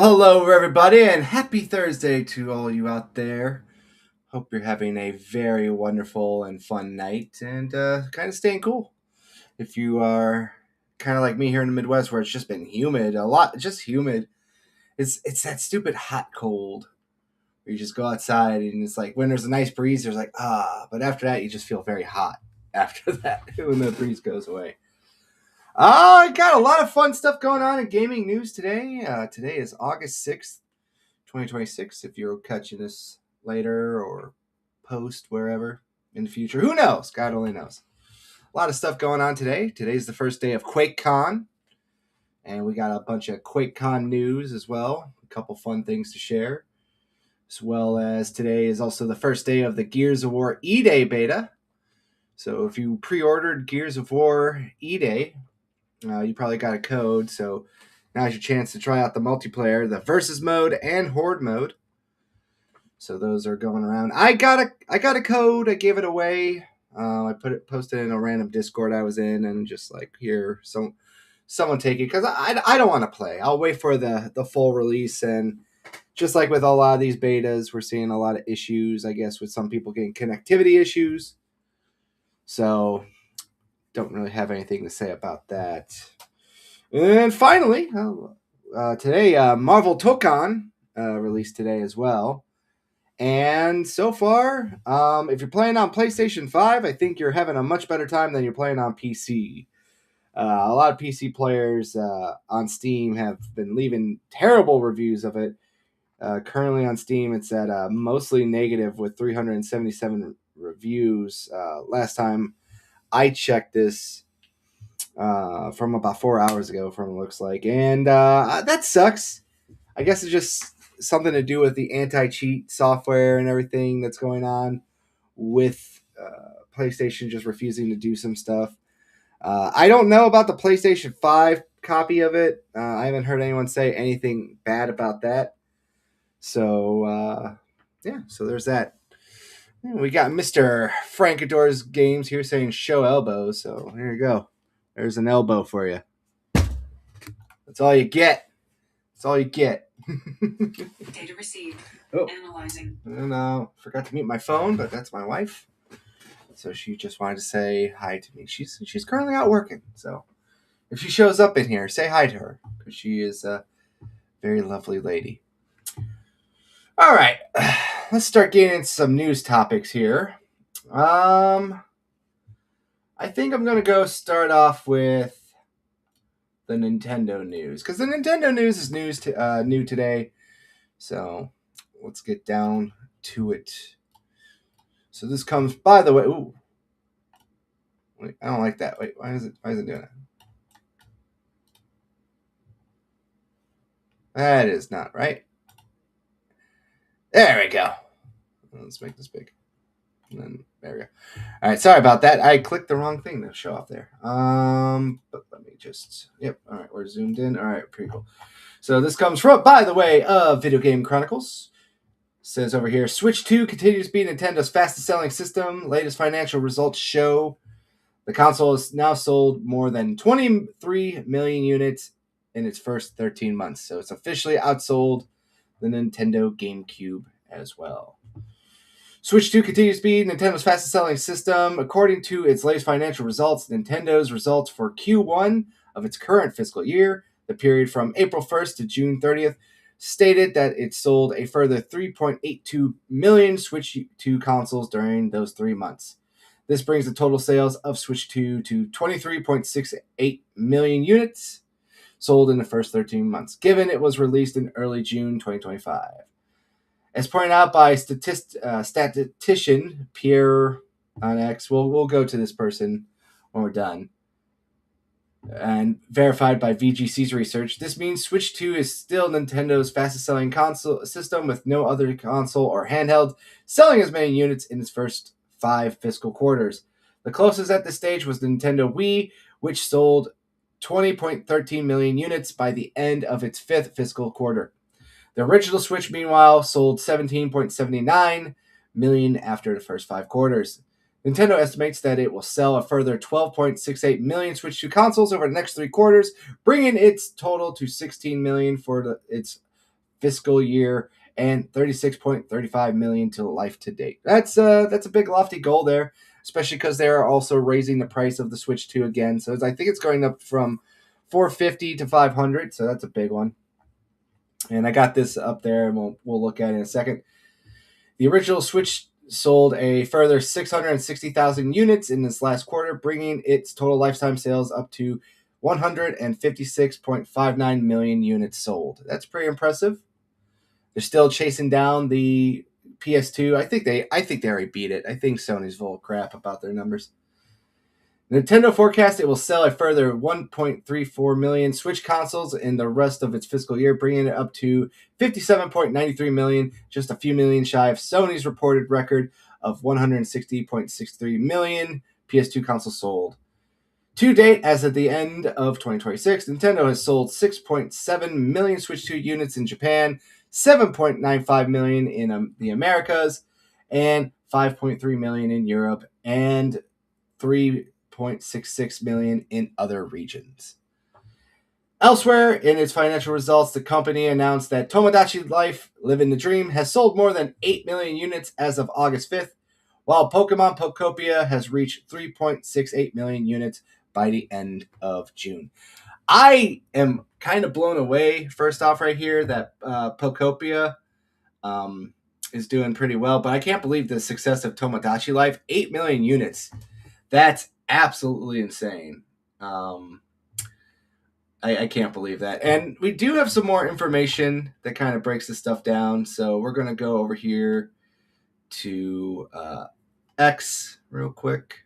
Well, hello, everybody, and happy Thursday to all you out there. Hope you're having a very wonderful and fun night and kind of staying cool. If you are kind of like me here in the Midwest, where it's just been humid, a lot, just humid. It's that stupid hot cold where you just go outside and it's like when there's a nice breeze, there's like but after that you just feel very hot. After that, when the breeze goes away. I got a lot of fun stuff going on in gaming news today. Today is August 6th, 2026. If you're catching this later or post wherever in the future, who knows? God only knows. A lot of stuff going on today. Today's the first day of QuakeCon, and we got a bunch of QuakeCon news as well. A couple fun things to share, as well as today is also the first day of the Gears of War E-Day beta. So if you pre-ordered Gears of War E-Day, you probably got a code, so now's your chance to try out the multiplayer, the Versus mode and Horde mode. So those are going around. I got a code. I gave it away. I posted in a random Discord I was in, and just like here, someone take it because I don't want to play. I'll wait for the full release, and just like with a lot of these betas, we're seeing a lot of issues. I guess with some people getting connectivity issues. So don't really have anything to say about that. And finally, today, Marvel Tokon released today as well. And so far, if you're playing on PlayStation 5, I think you're having a much better time than you're playing on PC. A lot of PC players on Steam have been leaving terrible reviews of it. Currently on Steam, it's at mostly negative with 377 reviews. Last time I checked this, from about 4 hours ago, from it looks like, and that sucks. I guess it's just something to do with the anti-cheat software and everything that's going on with PlayStation just refusing to do some stuff. I don't know about the PlayStation 5 copy of it. I haven't heard anyone say anything bad about that. So yeah, so there's that. We got Mr. Frankador's Games here saying show elbow. So here you go. There's an elbow for you. That's all you get. That's all you get. Data received. Oh. Analyzing. And forgot to mute my phone, but that's my wife. So she just wanted to say hi to me. She's currently out working. So if she shows up in here, say hi to her, because she is a very lovely lady. All right, let's start getting into some news topics here. I think I'm gonna go start off with the Nintendo news, because the Nintendo news is new today. So let's get down to it. So this comes, by the way. Ooh, wait, I don't like that. Wait, why is it doing that? That is not right. There we go. Let's make this big. And then there we go. All right, sorry about that. I clicked the wrong thing to show off there. But let me just. Yep. All right, we're zoomed in. All right, pretty cool. So this comes from, by the way, Video Game Chronicles. Says over here, Switch 2 continues to be Nintendo's fastest selling system. Latest financial results show the console has now sold more than 23 million units in its first 13 months. So it's officially outsold the Nintendo GameCube as well. Switch 2 continues to be Nintendo's fastest selling system. According to its latest financial results, Nintendo's results for Q1 of its current fiscal year, the period from April 1st to June 30th, stated that it sold a further 3.82 million Switch 2 consoles during those 3 months. This brings the total sales of Switch 2 to 23.68 million units sold in the first 13 months, given it was released in early June 2025. As pointed out by statistician Pierre on X, we'll go to this person when we're done, and verified by VGC's research, this means Switch 2 is still Nintendo's fastest-selling console system, with no other console or handheld selling as many units in its first 5 fiscal quarters. The closest at this stage was the Nintendo Wii, which sold 20.13 million units by the end of its 5th fiscal quarter. The original Switch, meanwhile, sold 17.79 million after the first 5 quarters. Nintendo estimates that it will sell a further 12.68 million Switch 2 consoles over the next 3 quarters, bringing its total to 16 million for its fiscal year and 36.35 million to life to date. That's a big lofty goal there, especially because they're also raising the price of the Switch 2 again. So I think it's going up from 450 to 500. So that's a big one. And I got this up there, and we'll look at it in a second. The original Switch sold a further 660,000 units in this last quarter, bringing its total lifetime sales up to 156.59 million units sold. That's pretty impressive. They're still chasing down the PS2. I think they already beat it. I think Sony's full of crap about their numbers. Nintendo forecasts it will sell a further 1.34 million Switch consoles in the rest of its fiscal year, bringing it up to 57.93 million, just a few million shy of Sony's reported record of 160.63 million PS2 consoles sold. To date, as of the end of 2026, Nintendo has sold 6.7 million Switch 2 units in Japan, 7.95 million in the Americas, and 5.3 million in Europe, and 3.66 million in other regions. Elsewhere in its financial results, the company announced that Tomodachi Life Living the Dream has sold more than 8 million units as of August 5th, while Pokemon Pokopia has reached 3.68 million units by the end of June. I am kind of blown away, first off, right here, that Pokopia is doing pretty well, but I can't believe the success of Tomodachi Life. 8 million units. That's absolutely insane. I can't believe that. And we do have some more information that kind of breaks this stuff down. So we're going to go over here to X real quick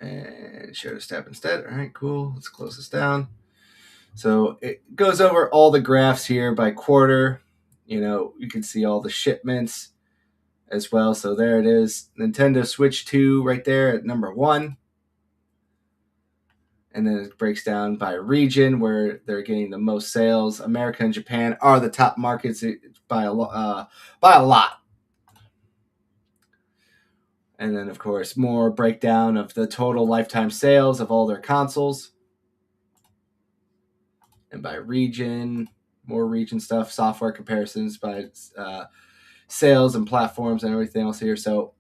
and share this tab instead. All right, cool. Let's close this down. So it goes over all the graphs here by quarter. You can see all the shipments as well. So there it is. Nintendo Switch 2 right there at number 1. And then it breaks down by region where they're getting the most sales. America and Japan are the top markets by a lot. And then, of course, more breakdown of the total lifetime sales of all their consoles. And by region, more region stuff, software comparisons by sales and platforms and everything else here. So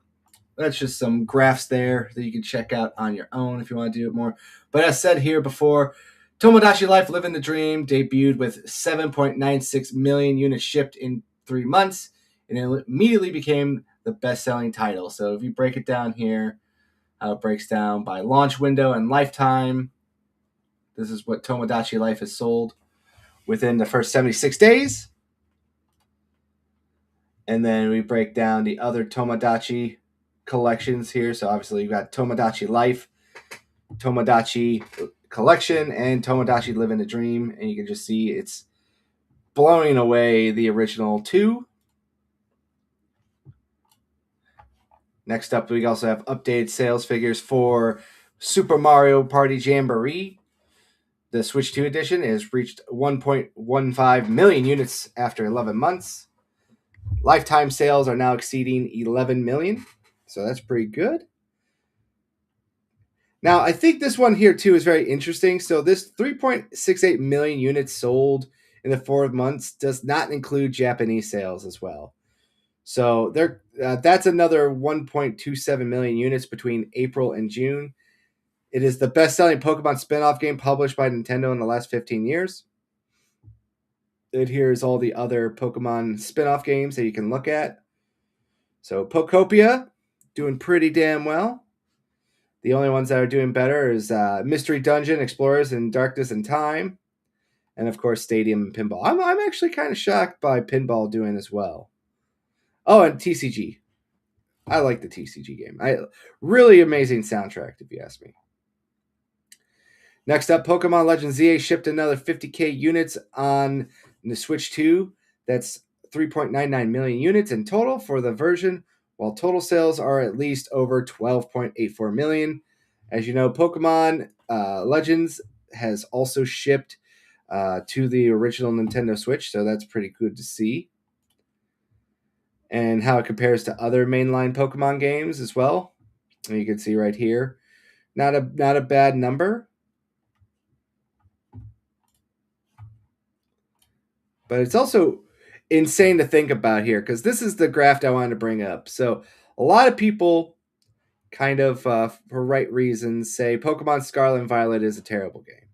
that's just some graphs there that you can check out on your own if you want to do it more. But as said here before, Tomodachi Life Living the Dream debuted with 7.96 million units shipped in 3 months, and it immediately became the best-selling title. So if you break it down here, how it breaks down by launch window and lifetime, this is what Tomodachi Life has sold within the first 76 days. And then we break down the other Tomodachi collections here. So obviously you've got Tomodachi Life, Tomodachi Collection, and Tomodachi Living the Dream. And you can just see it's blowing away the original 2. Next up, we also have updated sales figures for Super Mario Party Jamboree. The Switch 2 edition has reached 1.15 million units after 11 months. Lifetime sales are now exceeding 11 million. So that's pretty good. Now, I think this one here, too, is very interesting. So this 3.68 million units sold in the 4 months does not include Japanese sales as well. So that's another 1.27 million units between April and June. It is the best-selling Pokemon spin-off game published by Nintendo in the last 15 years. And here's all the other Pokemon spin-off games that you can look at. So Pokopia, doing pretty damn well. The only ones that are doing better is Mystery Dungeon, Explorers in Darkness and Time, and of course Stadium and Pinball. I'm actually kind of shocked by Pinball doing as well. Oh, and TCG. I like the TCG game. Really amazing soundtrack, if you ask me. Next up, Pokemon Legends ZA shipped another 50k units on the Switch 2. That's 3.99 million units in total for the version, while total sales are at least over 12.84 million. As you know, Pokemon Legends has also shipped to the original Nintendo Switch, so that's pretty good to see. And how it compares to other mainline Pokemon games as well. And you can see right here, not a bad number. But it's also insane to think about here because this is the graph I wanted to bring up. So a lot of people kind of for right reasons say Pokemon Scarlet and Violet is a terrible game.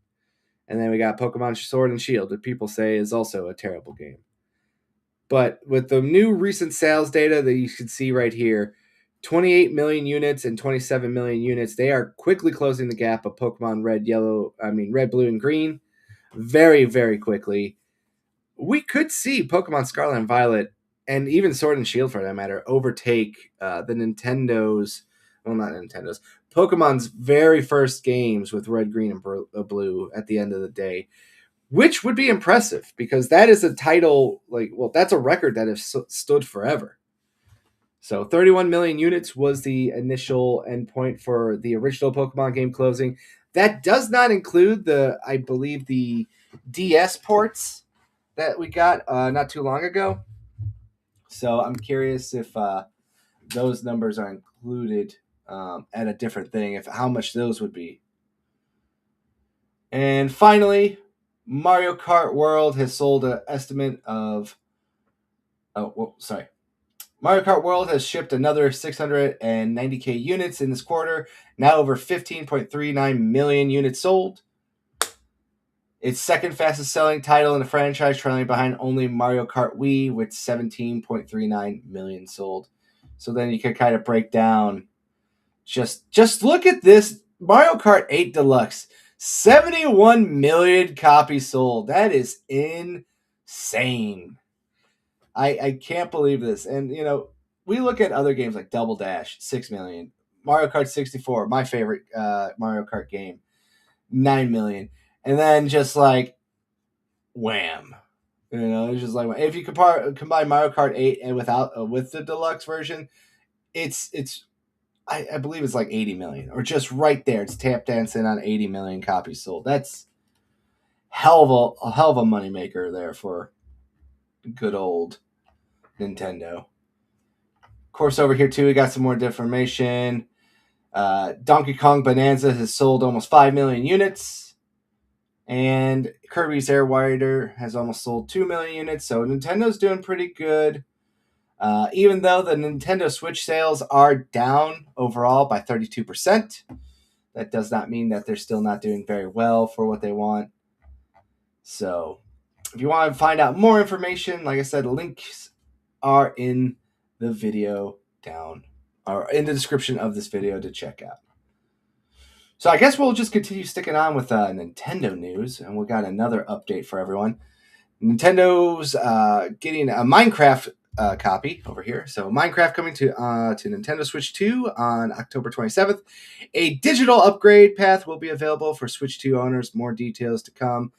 And then we got Pokemon Sword and Shield that people say is also a terrible game. But with the new recent sales data that you can see right here, 28 million units and 27 million units, they are quickly closing the gap of Pokemon Red, Blue, and Green very, very quickly. We could see Pokemon Scarlet and Violet, and even Sword and Shield for that matter, overtake the Pokemon's very first games with Red, Green, and Blue at the end of the day, which would be impressive because that is a title, that's a record that has stood forever. So 31 million units was the initial endpoint for the original Pokemon game closing. That does not include I believe, the DS ports that we got not too long ago. So I'm curious if those numbers are included at a different thing, if how much those would be. And finally, Mario Kart World has sold an estimate of. Mario Kart World has shipped another 690K units in this quarter, now over 15.39 million units sold. Its second fastest selling title in the franchise, trailing behind only Mario Kart Wii with 17.39 million sold. So then you can kind of break down. Just look at this Mario Kart 8 Deluxe. 71 million copies sold. That is insane. I can't believe this. And, we look at other games like Double Dash, 6 million. Mario Kart 64, my favorite Mario Kart game, 9 million. And then just like, wham. It's just like, if you combine Mario Kart 8 and with the deluxe version, I believe it's like 80 million, or just right there. It's tap dancing on 80 million copies sold. That's a hell of a moneymaker there for good old Nintendo. Of course, over here too, we got some more information. Donkey Kong Bonanza has sold almost 5 million units, and Kirby's Air Rider has almost sold 2 million units. So Nintendo's doing pretty good. Even though the Nintendo Switch sales are down overall by 32%, that does not mean that they're still not doing very well for what they want. So if you want to find out more information, like I said, links are in the video down, or in the description of this video to check out. So I guess we'll just continue sticking on with Nintendo news, and we got another update for everyone. Nintendo's getting a Minecraft copy over here. So Minecraft coming to Nintendo Switch 2 on October 27th. A digital upgrade path will be available for Switch 2 owners. More details to come.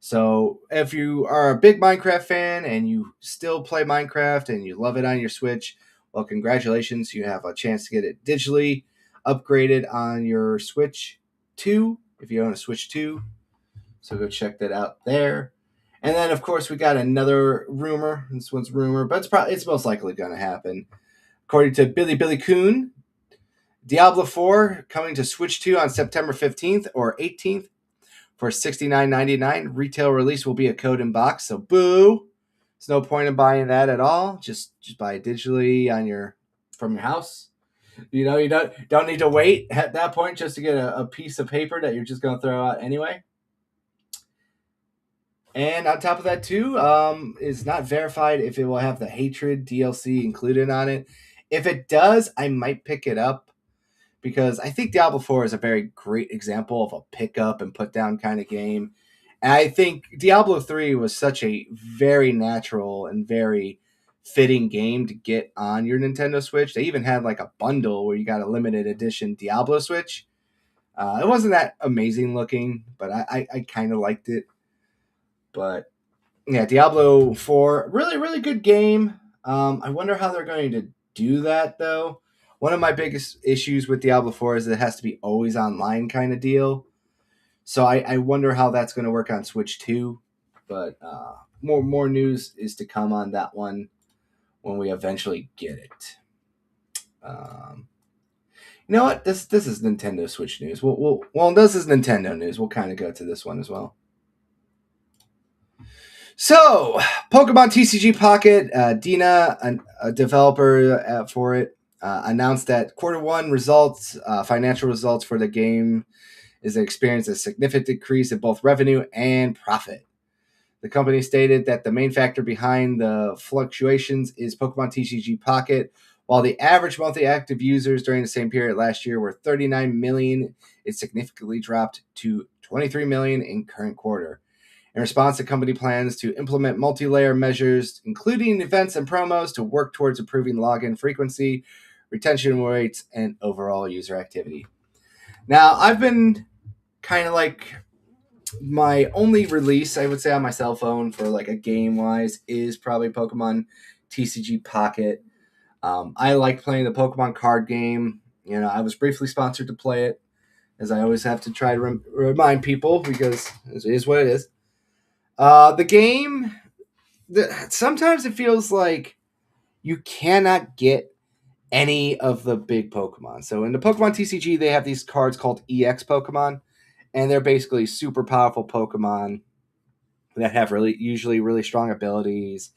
So if you are a big Minecraft fan and you still play Minecraft and you love it on your Switch, well, congratulations. You have a chance to get it digitally upgraded on your Switch 2 if you own a Switch 2. So go check that out there. And then, of course, we got another rumor. This one's rumor, but it's most likely going to happen. According to Billy Coon, Diablo 4 coming to Switch 2 on September 15th or 18th for $69.99. Retail release will be a code in box, so boo. There's no point in buying that at all. Just buy it digitally from your house. You don't need to wait at that point just to get a piece of paper that you're just going to throw out anyway. And on top of that, too, is not verified if it will have the Hatred DLC included on it. If it does, I might pick it up because I think Diablo 4 is a very great example of a pick up and put down kind of game. And I think Diablo 3 was such a very natural and very fitting game to get on your Nintendo Switch. They even had like a bundle where you got a limited edition Diablo Switch. It wasn't that amazing looking, but I kind of liked it. But yeah, Diablo 4, really, really good game. I wonder how they're going to do that, though. One of my biggest issues with Diablo 4 is it has to be always online kind of deal. So I wonder how that's going to work on Switch 2. But more news is to come on that one when we eventually get it. You know what? This is Nintendo Switch news. Well, this is Nintendo news. We'll kind of go to this one as well. So, Pokemon TCG Pocket, Dina, a developer for it, announced that quarter one results, financial results for the game, is experienced a significant decrease in both revenue and profit. The company stated that the main factor behind the fluctuations is Pokemon TCG Pocket. While the average monthly active users during the same period last year were 39 million, it significantly dropped to 23 million in current quarter. In response, the company plans to implement multi-layer measures, including events and promos, to work towards improving login frequency, retention rates, and overall user activity. Now, I've been kind of like my only release, I would say, on my cell phone for like a game wise is probably Pokemon TCG Pocket. I like playing the Pokemon card game. You know, I was briefly sponsored to play it, as I always have to try to remind people because it is what it is. The game, sometimes it feels like you cannot get any of the big Pokemon. So in the Pokemon TCG, they have these cards called EX Pokemon, and they're basically super powerful Pokemon that have usually really strong abilities,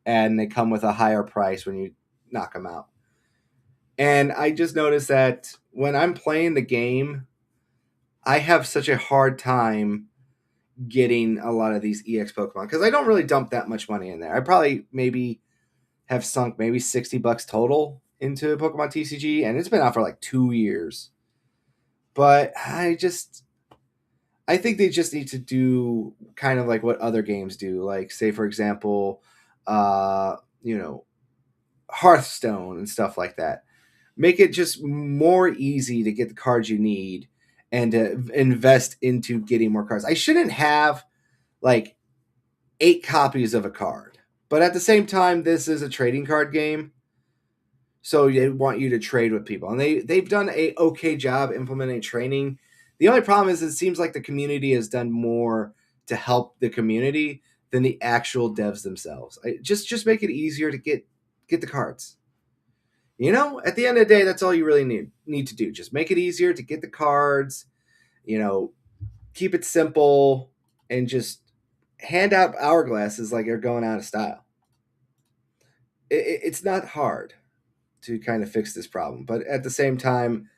and they come with a higher price when you knock them out. And I just noticed that when I'm playing the game, I have such a hard time getting a lot of these EX Pokemon because I don't really dump that much money in there. I probably maybe have sunk maybe $60 total into Pokemon TCG, and it's been out for like 2 years. But I think they just need to do kind of like what other games do, like say for example, you know, Hearthstone and stuff like that. Make it just more easy to get the cards you need and to invest into getting more cards. I shouldn't have like 8 copies of a card, but at the same time, this is a trading card game, so they want you to trade with people, and they've done a okay job implementing training. The only problem is it seems like the community has done more to help the community than the actual devs themselves. Just make it easier to get the cards. You know, at the end of the day, that's all you really need to do. Just make it easier to get the cards. You know, keep it simple, and just hand out hourglasses like you're going out of style. It's not hard to kind of fix this problem, but at the same time,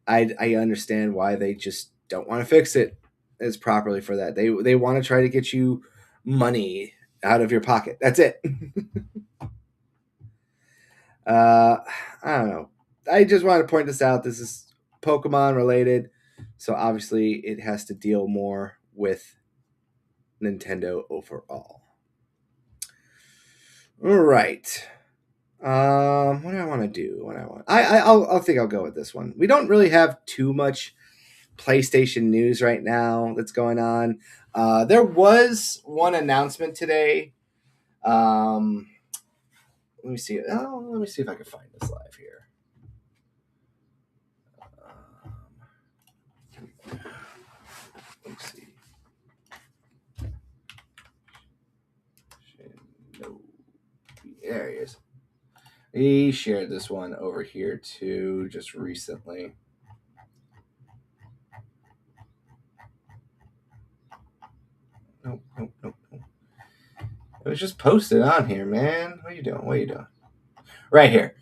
I understand why they just don't want to fix it as properly for that. They want to try to get you money out of your pocket. That's it. I don't know. I just want to point this out. This is Pokemon related, so obviously it has to deal more with Nintendo overall. All right. What do I want to do? What I want? I'll think I'll go with this one. We don't really have too much PlayStation news right now that's going on. There was one announcement today. Let me see. Oh, let me see if I can find this live here. Let's see. No, there he is. He shared this one over here too, just recently. Nope. It was just posted on here, man. What are you doing? Right here.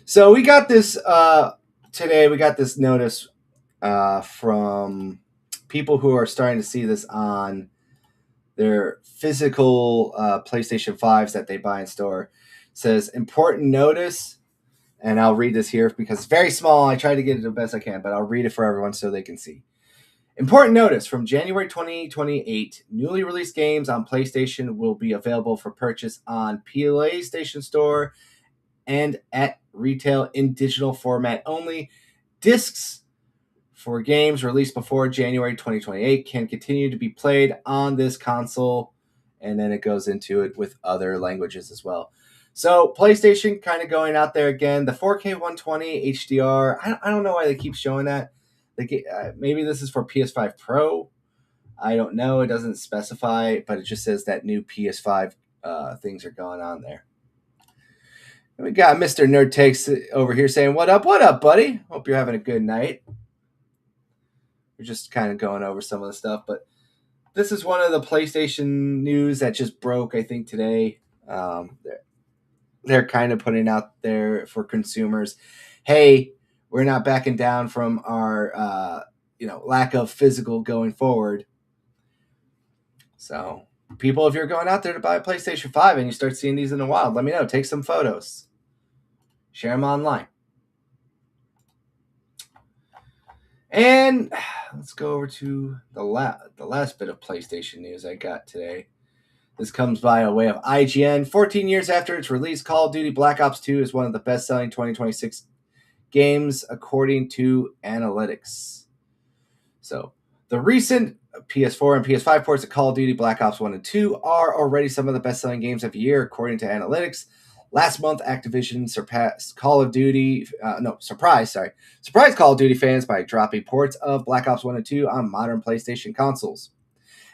So we got this today. We got this notice from people who are starting to see this on their physical PlayStation 5s that they buy in store. It says important notice, and I'll read this here because it's very small. I try to get it the best I can, but I'll read it for everyone so they can see. Important notice from January 2028, newly released games on PlayStation will be available for purchase on PlayStation Store and at retail in digital format only. Discs for games released before January 2028 can continue to be played on this console, and then it goes into it with other languages as well. So PlayStation kind of going out there again. The 4K 120 HDR, I don't know why they keep showing that. Maybe this is for PS5 Pro. I don't know. It doesn't specify, but it just says that new PS5 things are going on there. We got Mr. Nerd Takes over here saying, what up, buddy? Hope you're having a good night. We're just kind of going over some of the stuff, but this is one of the PlayStation news that just broke, I think, today. They're kind of putting out there for consumers, hey, we're not backing down from our lack of physical going forward. So people, if you're going out there to buy a PlayStation 5 and you start seeing these in the wild, let me know. Take some photos. Share them online. And let's go over to the last bit of PlayStation news I got today. This comes by way of IGN. 14 years after its release, Call of Duty Black Ops 2 is one of the best-selling 2026 games, according to analytics. So, the recent PS4 and PS5 ports of Call of Duty Black Ops 1 and 2 are already some of the best-selling games of the year, according to analytics. Last month, Activision surprised Call of Duty fans by dropping ports of Black Ops 1 and 2 on modern PlayStation consoles.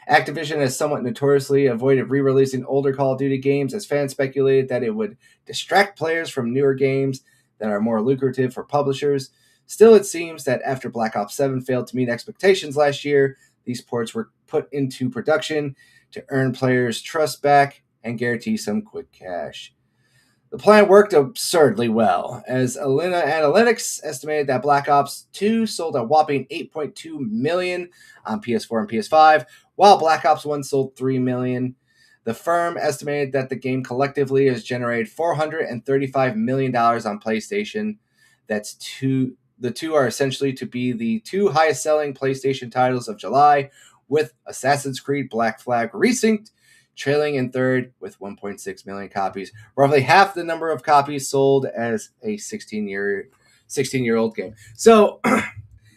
Activision has somewhat notoriously avoided re-releasing older Call of Duty games, as fans speculated that it would distract players from newer games that are more lucrative for publishers. Still, it seems that after Black Ops 7 failed to meet expectations last year, these ports were put into production to earn players' trust back and guarantee some quick cash. The plan worked absurdly well, as Alina Analytics estimated that Black Ops 2 sold a whopping 8.2 million on PS4 and PS5, while Black Ops 1 sold 3 million. The firm estimated that the game collectively has generated $435 million on PlayStation. The two are essentially to be the two highest-selling PlayStation titles of July, with Assassin's Creed Black Flag Resynced trailing in third with 1.6 million copies, roughly half the number of copies sold as a 16-year-old game. So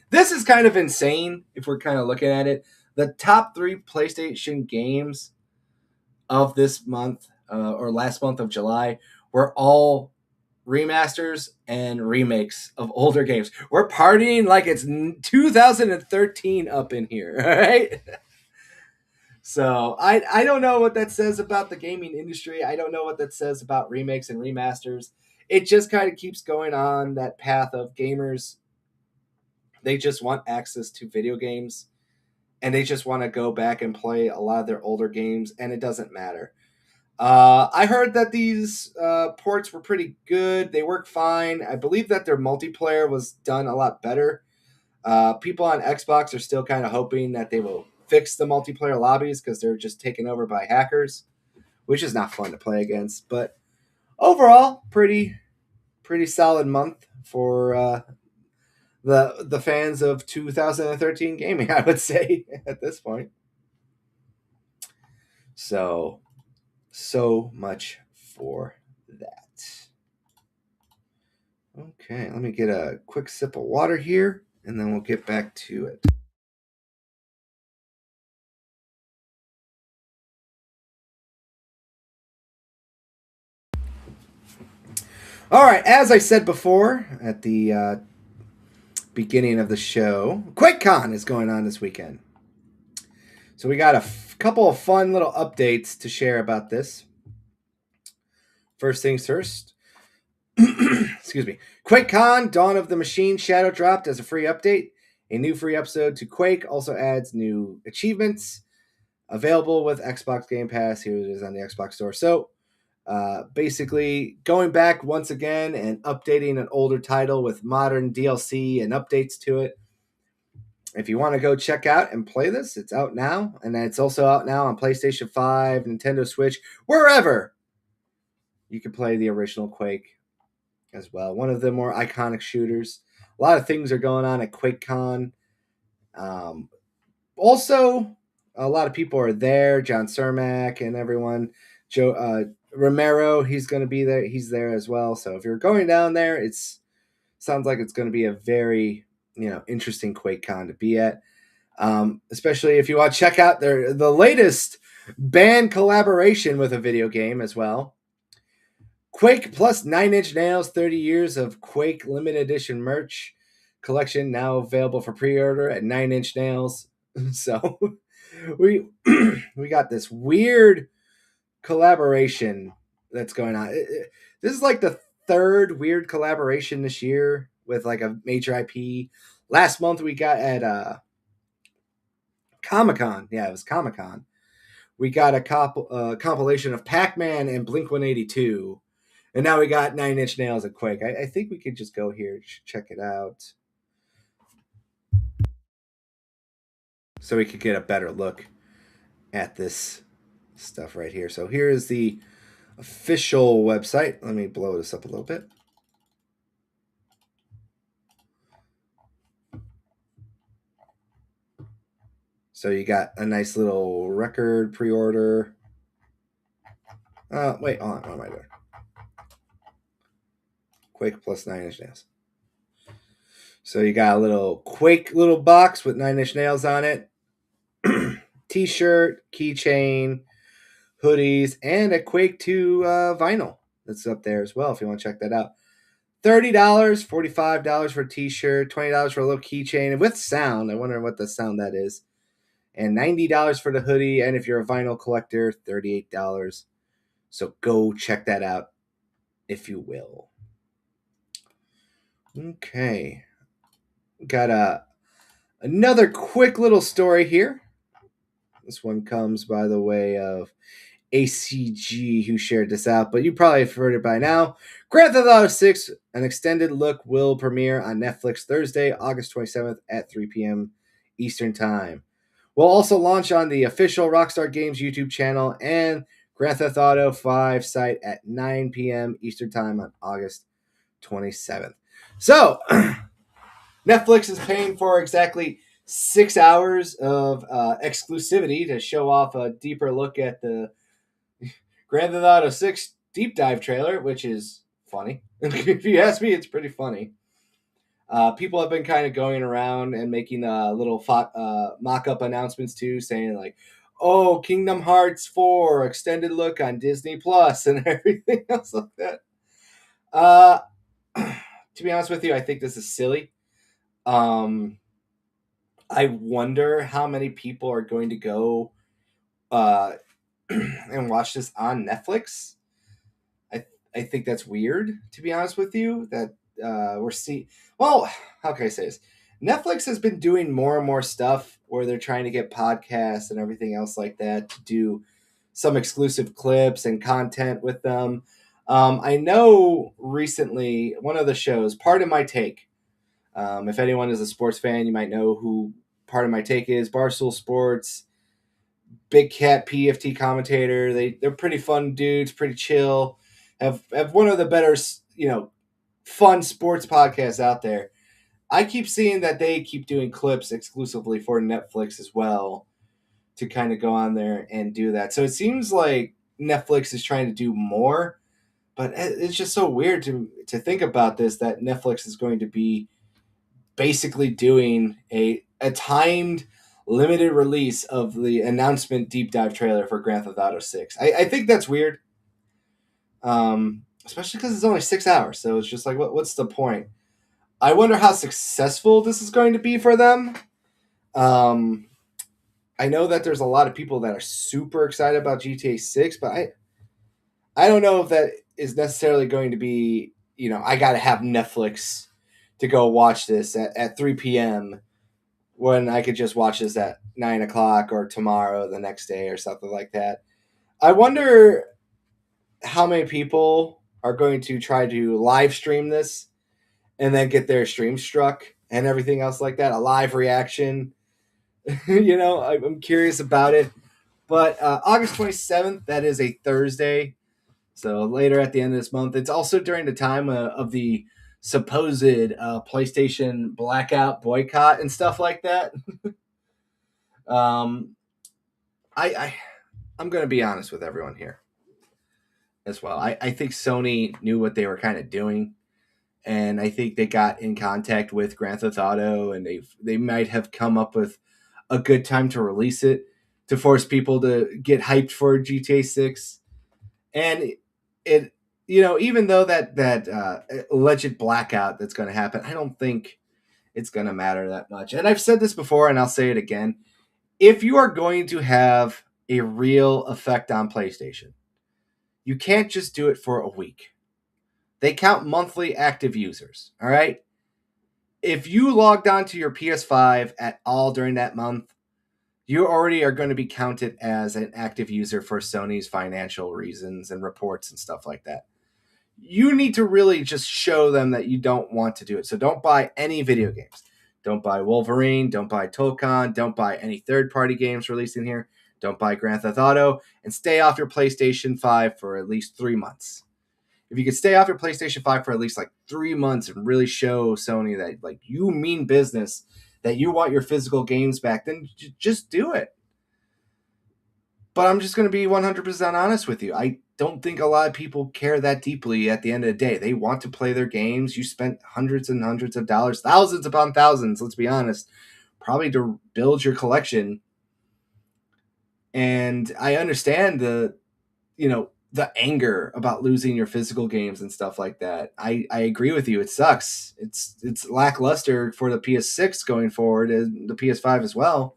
this is kind of insane if we're kind of looking at it. The top 3 PlayStation games of this month or last month of July were all remasters and remakes of older games. We're partying like it's 2013 up in here, all right? So I don't know what that says about the gaming industry. I don't know what that says about remakes and remasters. It just kind of keeps going on that path of gamers. They just want access to video games, and they just want to go back and play a lot of their older games, and it doesn't matter. I heard that these ports were pretty good. They work fine. I believe that their multiplayer was done a lot better. People on Xbox are still kind of hoping that they will fix the multiplayer lobbies because they're just taken over by hackers, which is not fun to play against. But overall, pretty solid month for the fans of 2013 gaming, I would say, at this point. So much for that. Okay, let me get a quick sip of water here, and then we'll get back to it. All right, as I said before at the beginning of the show, QuakeCon is going on this weekend. So we got a couple of fun little updates to share about this. First things first. Excuse me. QuakeCon Dawn of the Machine Shadow dropped as a free update. A new free episode to Quake also adds new achievements available with Xbox Game Pass. Here it is on the Xbox Store. So basically going back once again and updating an older title with modern DLC and updates to it. If you want to go check out and play this, it's out now. And it's also out now on PlayStation 5, Nintendo Switch, wherever you can play the original Quake as well. One of the more iconic shooters. A lot of things are going on at QuakeCon. Also, a lot of people are there. John Cermak and everyone. Joe Romero, he's going to be there. He's there as well. So if you're going down there, sounds like it's going to be a very interesting QuakeCon to be at. Especially if you want to check out the latest band collaboration with a video game as well. Quake plus 9 Inch Nails 30 years of Quake limited edition merch collection now available for pre-order at 9 Inch Nails. So we got this weird collaboration that's going on. This is like the third weird collaboration this year with like a major IP. Last month we got at Comic-Con. Yeah, it was Comic-Con. We got a compilation of Pac-Man and Blink-182. And now we got Nine Inch Nails and Quake. I think we could just go here, check it out. So we could get a better look at this stuff right here. So here is the official website. Let me blow this up a little bit. So you got a nice little record pre-order. Wait, hold on. What am I doing? Quake plus Nine Inch Nails. So you got a little Quake little box with Nine Inch Nails on it. T-shirt, keychain, hoodies, and a Quake 2 vinyl that's up there as well if you want to check that out. $30, $45 for a t-shirt, $20 for a little keychain, and with sound. I wonder what the sound that is. And $90 for the hoodie, and if you're a vinyl collector, $38. So go check that out if you will. Okay. Got another quick little story here. This one comes by the way of ACG, who shared this out, but you probably have heard it by now. Grand Theft Auto 6, an extended look, will premiere on Netflix Thursday, August 27th at 3 p.m. Eastern Time. Will also launch on the official Rockstar Games YouTube channel and Grand Theft Auto 5 site at 9 p.m. Eastern Time on August 27th. So, Netflix is paying for exactly 6 hours of exclusivity to show off a deeper look at the Grand Theft Auto 6 deep dive trailer, which is funny. If you ask me, it's pretty funny. People have been kind of going around and making little mock-up announcements too, saying like, "Oh, Kingdom Hearts 4 extended look on Disney Plus" and everything else like that. To be honest with you, I think this is silly. I wonder how many people are going to go and watch this on Netflix. I think that's weird, to be honest with you, that we're seeing. Well, how can I say this? Netflix has been doing more and more stuff where they're trying to get podcasts and everything else like that to do some exclusive clips and content with them. I know recently one of the shows, Pardon My Take. If anyone is a sports fan, you might know who Pardon My Take is. Barstool Sports, Big Cat PFT commentator. They're pretty fun dudes, pretty chill. Have one of the better, fun sports podcasts out there. I keep seeing that they keep doing clips exclusively for Netflix as well to kind of go on there and do that. So it seems like Netflix is trying to do more, but it's just so weird to think about this, that Netflix is going to be basically doing a timed limited release of the announcement deep dive trailer for Grand Theft Auto 6. I think that's weird. Especially because it's only 6 hours. So it's just like, what's the point? I wonder how successful this is going to be for them. I know that there's a lot of people that are super excited about GTA 6, but I don't know if that is necessarily going to be, I got to have Netflix to go watch this at 3 p.m. when I could just watch this at 9 o'clock or tomorrow, the next day or something like that. I wonder how many people are going to try to live stream this and then get their stream struck and everything else like that. A live reaction. I'm curious about it. But August 27th, that is a Thursday. So later at the end of this month. It's also during the time of the supposed PlayStation blackout boycott and stuff like that. I'm going to be honest with everyone here as well. I think Sony knew what they were kind of doing, and I think they got in contact with Grand Theft Auto, and they might have come up with a good time to release it to force people to get hyped for GTA 6. And it even though that alleged blackout that's going to happen, I don't think it's going to matter that much. And I've said this before, and I'll say it again. If you are going to have a real effect on PlayStation, you can't just do it for a week. They count monthly active users, all right? If you logged onto your PS5 at all during that month, you already are going to be counted as an active user for Sony's financial reasons and reports and stuff like that. You need to really just show them that you don't want to do it. So don't buy any video games. Don't buy Wolverine. Don't buy Tolkien. Don't buy any third-party games released in here. Don't buy Grand Theft Auto. And stay off your PlayStation 5 for at least 3 months. If you could stay off your PlayStation 5 for at least like 3 months and really show Sony that like you mean business, that you want your physical games back, then just do it. But I'm just going to be 100% honest with you. I don't think a lot of people care that deeply at the end of the day. They want to play their games. You spent hundreds and hundreds of dollars, thousands upon thousands, let's be honest, probably to build your collection. And I understand the anger about losing your physical games and stuff like that. I agree with you. It sucks. It's lackluster for the PS6 going forward and the PS5 as well.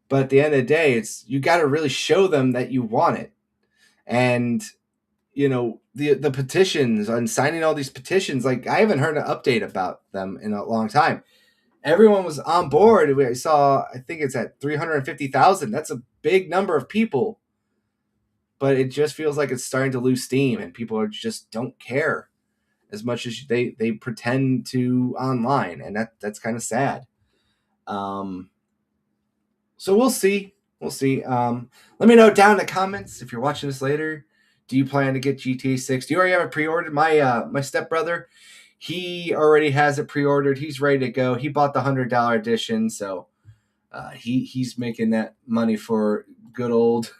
But at the end of the day, you got to really show them that you want it. And the petitions and signing all these petitions, like I haven't heard an update about them in a long time. Everyone was on board. I think it's at 350,000. That's a big number of people. But it just feels like it's starting to lose steam, and people just don't care as much as they pretend to online, and that's kind of sad. So we'll see. Let me know down in the comments if you're watching this later. Do you plan to get GTA 6? Do you already have it pre-ordered? My stepbrother, he already has it pre-ordered. He's ready to go. He bought the $100 edition, so he's making that money for good old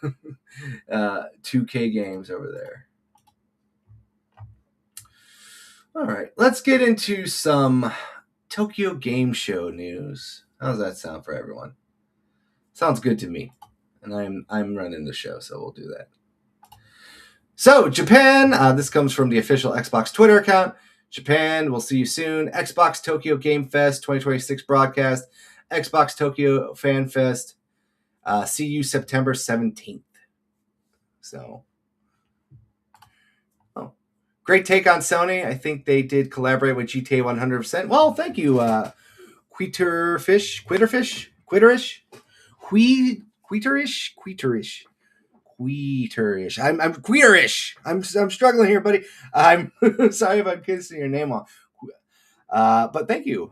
2K games over there. All right, let's get into some Tokyo Game Show news. How does that sound for everyone? Sounds good to me, and I'm running the show, so we'll do that. So Japan, this comes from the official Xbox Twitter account. Japan, we'll see you soon. Xbox Tokyo Game Fest 2026 broadcast. Xbox Tokyo Fan Fest. See you September 17th. So, great take on Sony. I think they did collaborate with GTA 100%. Well, thank you, Quitterish. I'm queerish. I'm struggling here, buddy. I'm sorry if I'm kissing your name off. But thank you.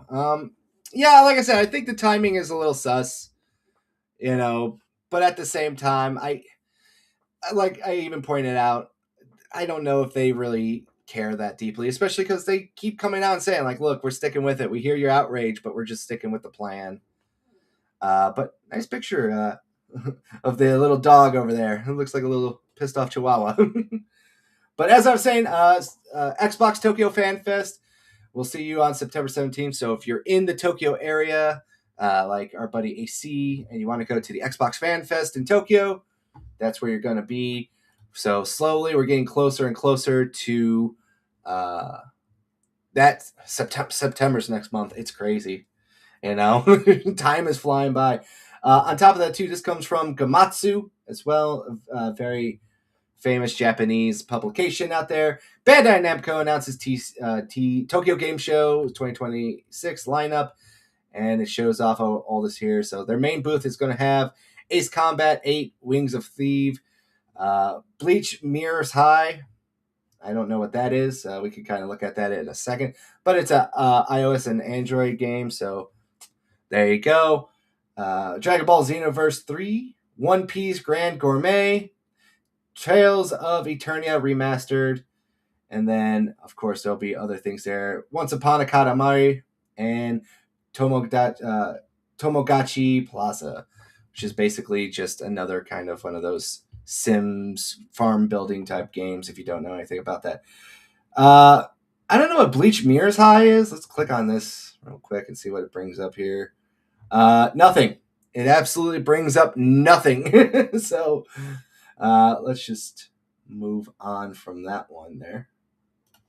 Yeah, like I said, I think the timing is a little sus. But at the same time, I even pointed out, I don't know if they really care that deeply, especially because they keep coming out and saying, like, look, we're sticking with it. We hear your outrage, but we're just sticking with the plan. But nice picture of the little dog over there. It looks like a little pissed off chihuahua. But as I was saying, Xbox Tokyo Fan Fest, we'll see you on September 17th. So if you're in the Tokyo area, like our buddy AC, and you want to go to the Xbox Fan Fest in Tokyo, that's where you're going to be. So slowly we're getting closer and closer to that. September's next month. It's crazy. Time is flying by. On top of that, too, this comes from Gamatsu as well, a very famous Japanese publication out there. Bandai Namco announces Tokyo Game Show 2026 lineup, and it shows off all this here. So their main booth is going to have Ace Combat 8, Wings of Thieves, Bleach Mirrors High. I don't know what that is. We can kind of look at that in a second. But it's a iOS and Android game, so there you go. Dragon Ball Xenoverse 3, One Piece Grand Gourmet, Trails of Eternia Remastered, and then, of course, there'll be other things there. Once Upon a Katamari, and Tomogachi Plaza, which is basically just another kind of one of those Sims farm building type games, if you don't know anything about that. I don't know what Bleach Mirrors High is. Let's click on this real quick and see what it brings up here. Nothing. It absolutely brings up nothing. So let's just move on from that one there.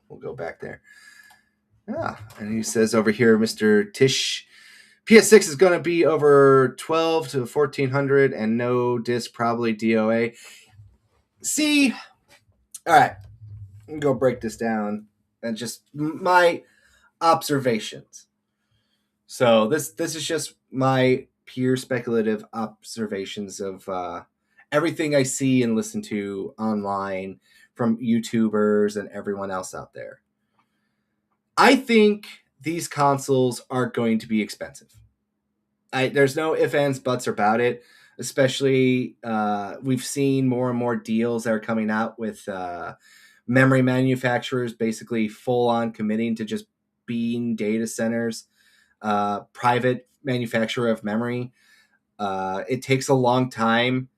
We'll go back there. Yeah, and he says over here, Mr. Tish, PS6 is going to be over 12 to 1400 and no disc, probably DOA. See, all right, I'm going to go break this down and just my observations. So this is just my pure speculative observations of everything I see and listen to online from YouTubers and everyone else out there. I think these consoles are going to be expensive. There's no ifs, ands, buts about it. Especially, we've seen more and more deals that are coming out with memory manufacturers basically full on committing to just being data centers, private manufacturer of memory. It takes a long time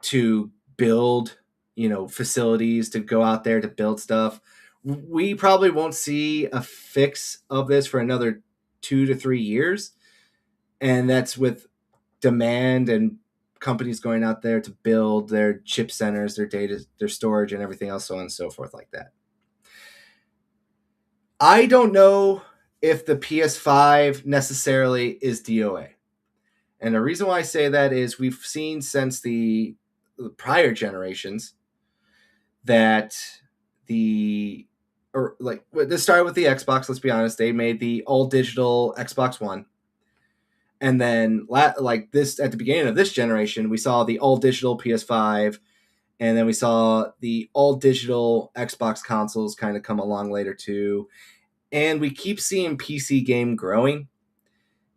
to build, facilities to go out there to build stuff. We probably won't see a fix of this for another 2 to 3 years. And that's with demand and companies going out there to build their chip centers, their data, their storage, and everything else, so on and so forth like that. I don't know if the PS5 necessarily is DOA. And the reason why I say that is we've seen since the prior generations that this started with the Xbox, let's be honest. They made the all digital Xbox One. And then like this at the beginning of this generation, we saw the all digital PS5, and then we saw the all digital Xbox consoles kind of come along later too. And we keep seeing PC game growing,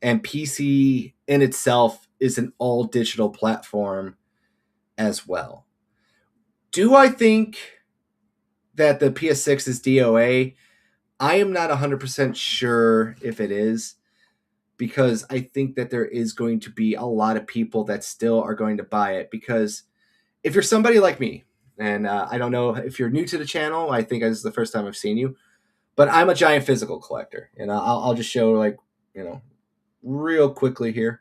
and PC in itself is an all digital platform as well. Do I think that the PS6 is DOA? I am not 100% sure if it is, because I think that there is going to be a lot of people that still are going to buy it. Because if you're somebody like me, and I don't know if you're new to the channel, I think this is the first time I've seen you, but I'm a giant physical collector. And I'll just show, real quickly here.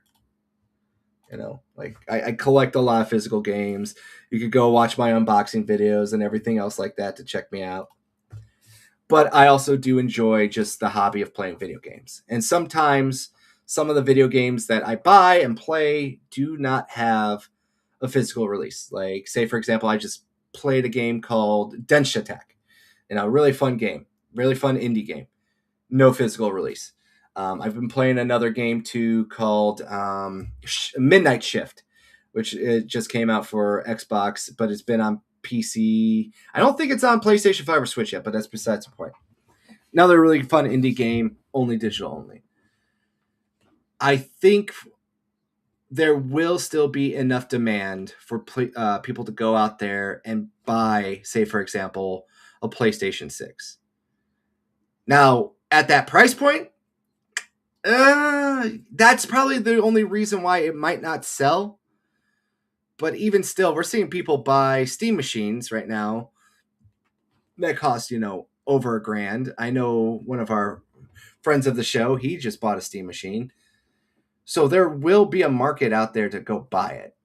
I collect a lot of physical games. You could go watch my unboxing videos and everything else like that to check me out. But I also do enjoy just the hobby of playing video games. And sometimes some of the video games that I buy and play do not have a physical release. Like, say, for example, I just played a game called Densha Attack. Really fun game. Really fun indie game. No physical release. I've been playing another game too called Midnight Shift, which it just came out for Xbox, but it's been on PC. I don't think it's on PlayStation 5 or Switch yet, but that's besides the point. Another really fun indie game, only digital only. I think there will still be enough demand for people to go out there and buy, say, for example, a PlayStation 6. Now, at that price point, that's probably the only reason why it might not sell. But even still, we're seeing people buy Steam machines right now that cost, over $1,000. I know one of our friends of the show, he just bought a Steam machine. So there will be a market out there to go buy it.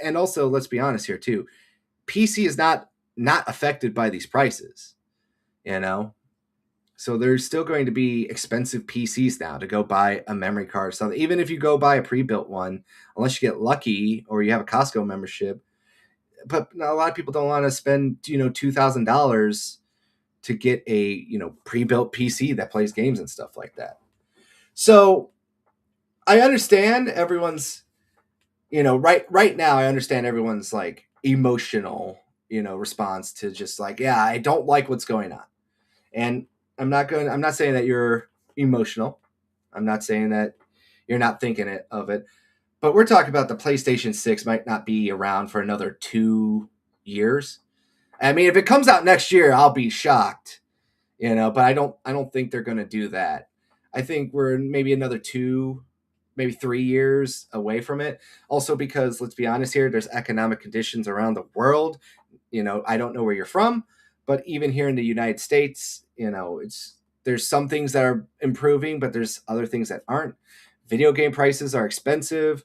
And also, let's be honest here too. PC is not affected by these prices, So there's still going to be expensive PCs now to go buy a memory card or something. Even if you go buy a pre-built one, unless you get lucky or you have a Costco membership. But a lot of people don't want to spend, $2,000 to get a, pre-built PC that plays games and stuff like that. So I understand everyone's, right now I understand everyone's like emotional, response to just like, yeah, I don't like what's going on. And I'm not saying that you're emotional. I'm not saying that you're not thinking of it. But we're talking about the PlayStation 6 might not be around for another 2 years. I mean, if it comes out next year, I'll be shocked. But I don't think they're going to do that. I think we're maybe another 2, maybe 3 years away from it. Also because, let's be honest here, there's economic conditions around the world. I don't know where you're from, but even here in the United States, there's some things that are improving, but there's other things that aren't. Video game prices are expensive.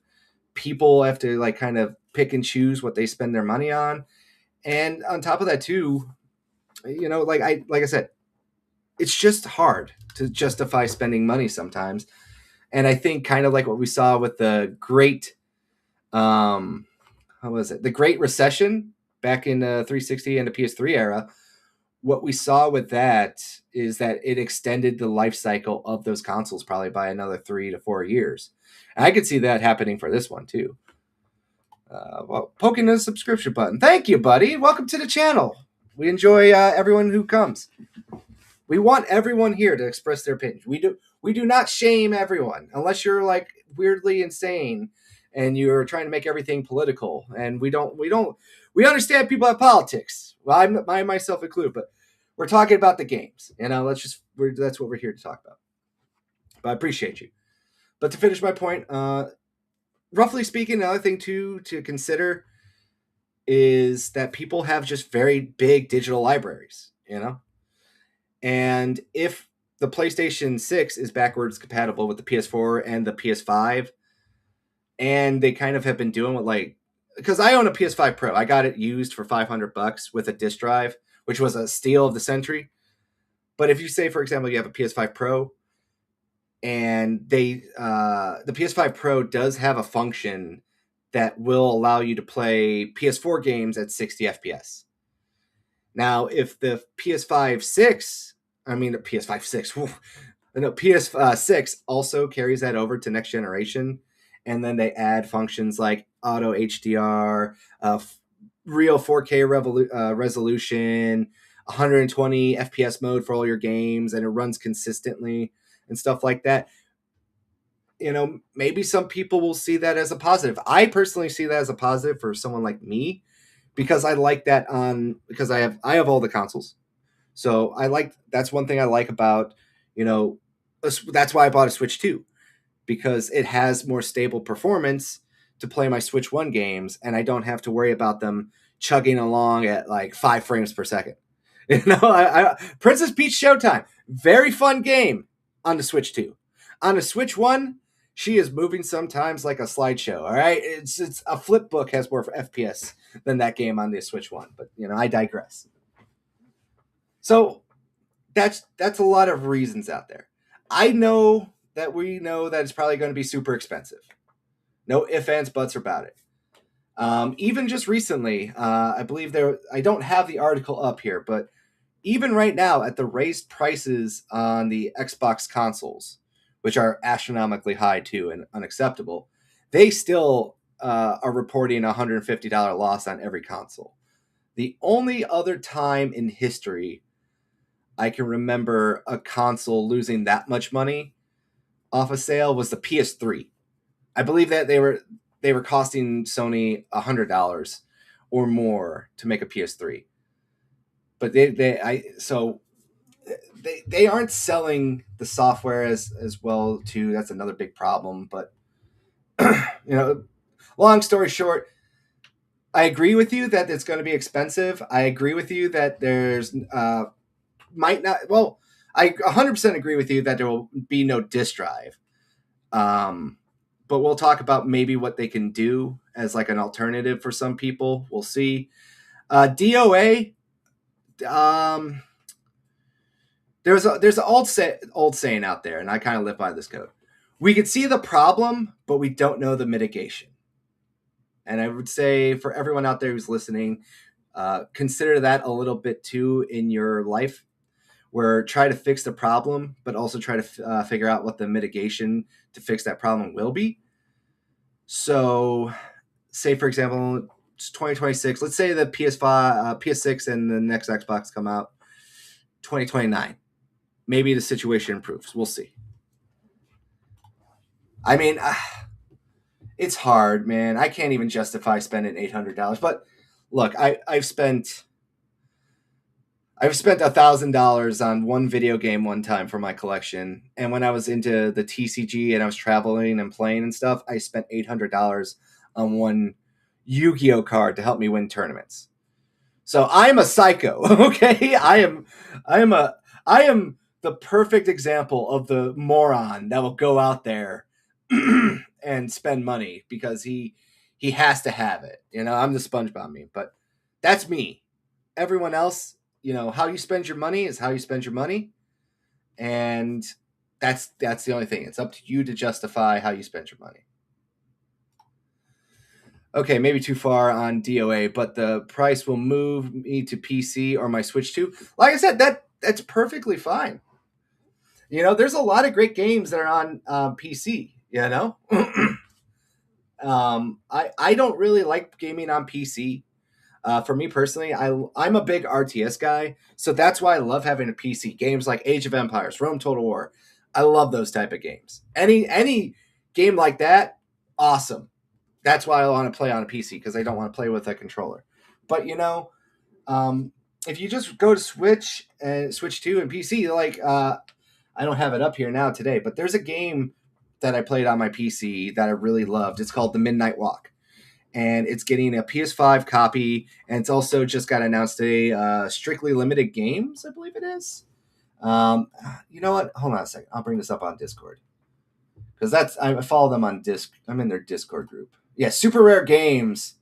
People have to kind of pick and choose what they spend their money on. And on top of that too, like I said, it's just hard to justify spending money sometimes. And I think kind of like what we saw with the great, the Great Recession back in the 360 and the PS3 era, what we saw with that is that it extended the life cycle of those consoles probably by another 3 to 4 years. And I could see that happening for this one too. Well, poking the subscription button. Thank you, buddy. Welcome to the channel. We enjoy everyone who comes. We want everyone here to express their opinion. We do not shame everyone unless you're like weirdly insane and you're trying to make everything political. And we understand people have politics. Well, I myself included, but we're talking about the games. That's what we're here to talk about. But I appreciate you. But to finish my point, roughly speaking, another thing to consider is that people have just very big digital libraries, And if the PlayStation 6 is backwards compatible with the PS4 and the PS5, and they kind of have been doing what because I own a PS5 Pro. I got it used for $500 with a disk drive, which was a steal of the century. But if you say, for example, you have a PS5 Pro, and the PS5 Pro does have a function that will allow you to play PS4 games at 60 FPS. Now, if the PS5 6 also carries that over to next generation, and then they add functions like auto HDR, real 4K resolution, 120 FPS mode for all your games, and it runs consistently and stuff like that. Maybe some people will see that as a positive. I personally see that as a positive for someone like me, because I like that because I have all the consoles. So that's one thing I like about, that's why I bought a Switch 2, because it has more stable performance to play my Switch 1 games, and I don't have to worry about them chugging along at like 5 frames per second. Princess Peach Showtime, very fun game on the Switch 2. On the Switch 1, she is moving sometimes like a slideshow. All right, it's a flip book has more FPS than that game on the Switch 1. But I digress. So that's a lot of reasons out there. I know that we know that it's probably going to be super expensive. No ifs, ands, buts about it. Even just recently, I believe I don't have the article up here, but even right now at the raised prices on the Xbox consoles, which are astronomically high too and unacceptable, they still are reporting a $150 loss on every console. The only other time in history I can remember a console losing that much money off a sale was the PS3. I believe that they were costing Sony $100 or more to make a PS3. But they aren't selling the software as well too. That's another big problem. But long story short, I agree with you that it's going to be expensive. I agree with you that there's I 100% agree with you that there will be no disk drive. But we'll talk about maybe what they can do as like an alternative for some people. We'll see. DOA. There's an old saying out there, and I kind of live by this code. We can see the problem, but we don't know the mitigation. And I would say for everyone out there who's listening, consider that a little bit too in your life, where try to fix the problem, but also try to figure out what the mitigation to fix that problem will be. So, say for example, it's 2026. Let's say the PS6, and the next Xbox come out 2029. Maybe the situation improves. We'll see. I mean, it's hard, man. I can't even justify spending $800. But look, I've spent $1,000 on one video game one time for my collection. And when I was into the TCG and I was traveling and playing and stuff, I spent $800 on one Yu-Gi-Oh card to help me win tournaments. So I'm a psycho, okay? I am the perfect example of the moron that will go out there and spend money because he has to have it. I'm the SpongeBob meme, but that's me. Everyone else, how you spend your money is how you spend your money. And that's the only thing. It's up to you to justify how you spend your money. Okay, maybe too far on DOA, but the price will move me to PC or my Switch 2. Like I said, that's perfectly fine. There's a lot of great games that are on PC. You know, I don't really like gaming on PC. For me personally, I'm a big RTS guy, so that's why I love having a PC. Games like Age of Empires, Rome Total War, I love those type of games. Any game like that, awesome. That's why I want to play on a PC because I don't want to play with a controller. But um, if you just go to Switch and Switch 2 and PC, I don't have it up here now today, but there's a game that I played on my PC that I really loved. It's called The Midnight Walk, and it's getting a PS5 copy, and it's also just got announced today. Strictly Limited Games, I believe it is. You know what? Hold on a second. I'll bring this up on Discord because I follow them on Disc. I'm in their Discord group. Yeah, Super Rare Games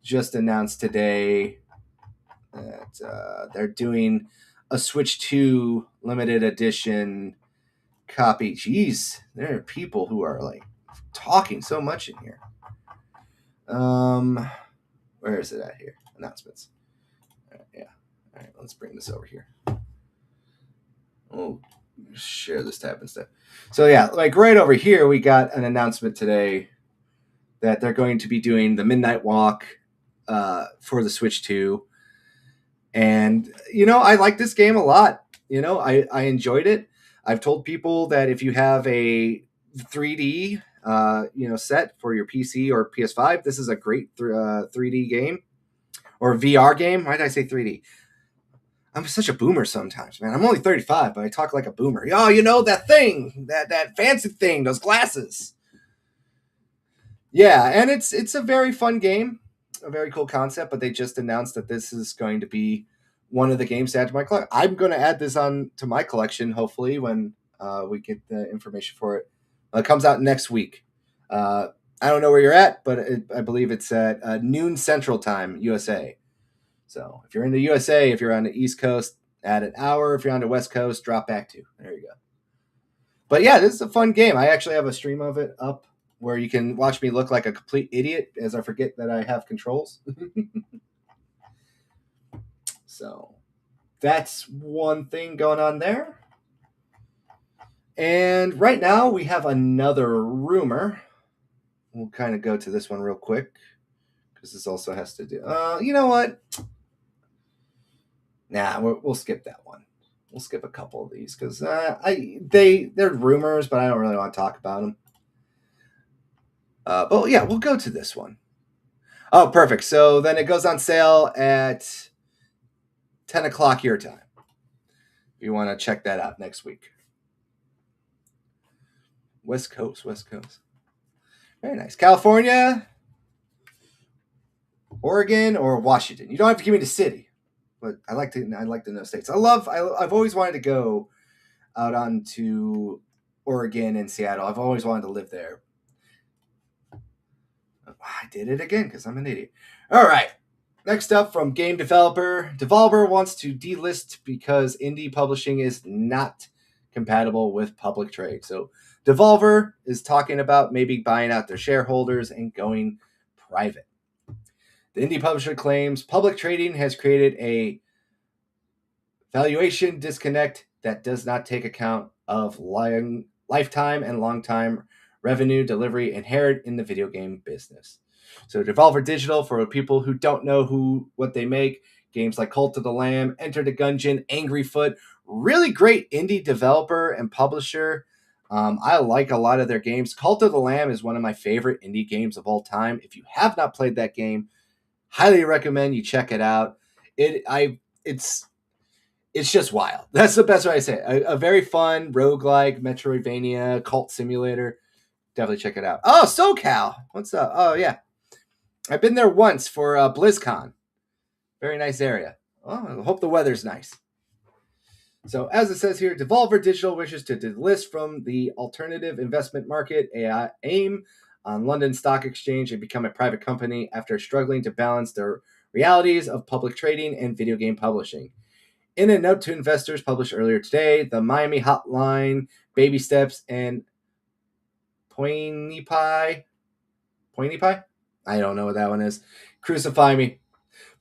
just announced today that they're doing a Switch 2 limited edition copy. Jeez, there are people who are like talking so much in here. Where is it at here? Announcements. Yeah. All right, let's bring this over here. Oh, share this tab instead. So yeah, like right over here, we got an announcement today that they're going to be doing the Midnight Walk for the Switch 2. And, I like this game a lot. I enjoyed it. I've told people that if you have a 3D, set for your PC or PS5, this is a great 3D game or VR game. Why did I say 3D? I'm such a boomer sometimes, man. I'm only 35, but I talk like a boomer. Oh, that thing, that fancy thing, those glasses. Yeah, and it's a very fun game, a very cool concept, but they just announced that this is going to be one of the games to add to my collection. I'm going to add this on to my collection, hopefully, when we get the information for it. It comes out next week. I don't know where you're at, but I believe it's at noon Central Time, USA. So if you're in the USA, if you're on the East Coast, add an hour. If you're on the West Coast, drop back 2. There you go. But yeah, this is a fun game. I actually have a stream of it up where you can watch me look like a complete idiot as I forget that I have controls. So that's one thing going on there. And right now we have another rumor. We'll kind of go to this one real quick because this also has to do. You know what? Nah, we'll skip that one. We'll skip a couple of these because they're rumors, but I don't really want to talk about them. But yeah, we'll go to this one. Oh, perfect. So then it goes on sale at 10 o'clock your time. If you want to check that out next week. West Coast. Very nice. California, Oregon, or Washington. You don't have to give me the city, but I like to know states. I've always wanted to go out onto Oregon and Seattle. I've always wanted to live there. I did it again because I'm an idiot. All right. Next up from game developer. Devolver wants to delist because indie publishing is not compatible with public trade. So Devolver is talking about maybe buying out their shareholders and going private. The indie publisher claims public trading has created a valuation disconnect that does not take account of lifetime and long-time revenue delivery inherent in the video game business. So Devolver Digital, for people who don't know what they make, games like Cult of the Lamb, Enter the Gungeon, Angry Foot, really great indie developer and publisher. I like a lot of their games. Cult of the Lamb is one of my favorite indie games of all time. If you have not played that game, highly recommend you check it out. It's just wild. That's the best way I say it. A very fun roguelike Metroidvania cult simulator. Definitely check it out. Oh, SoCal. What's up? Oh, yeah. I've been there once for BlizzCon. Very nice area. Oh, I hope the weather's nice. So, as it says here, Devolver Digital wishes to delist from the alternative investment market, AIM, on London Stock Exchange and become a private company after struggling to balance the realities of public trading and video game publishing. In a note to investors published earlier today, the Miami Hotline, Baby Steps, and Pointy Pie? I don't know what that one is. Crucify me.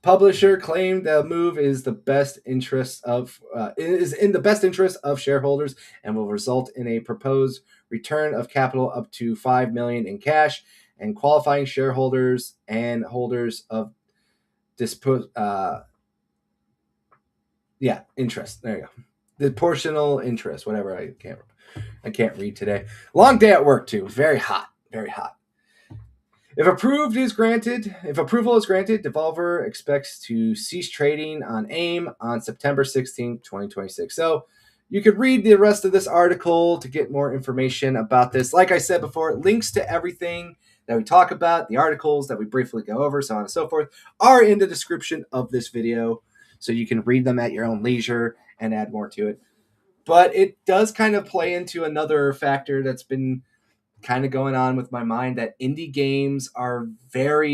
Publisher claimed the move is the best interest of is in the best interest of shareholders and will result in a proposed return of capital up to $5 million in cash, and qualifying shareholders and holders of interest. There you go. The portional interest, whatever. I can't read today. Long day at work too. Very hot. Very hot. If approval is granted, Devolver expects to cease trading on AIM on September 16th, 2026. So you could read the rest of this article to get more information about this. Like I said before, links to everything that we talk about, the articles that we briefly go over, so on and so forth, are in the description of this video. So you can read them at your own leisure and add more to it. But it does kind of play into another factor that's been kind of going on with my mind, that indie games are they're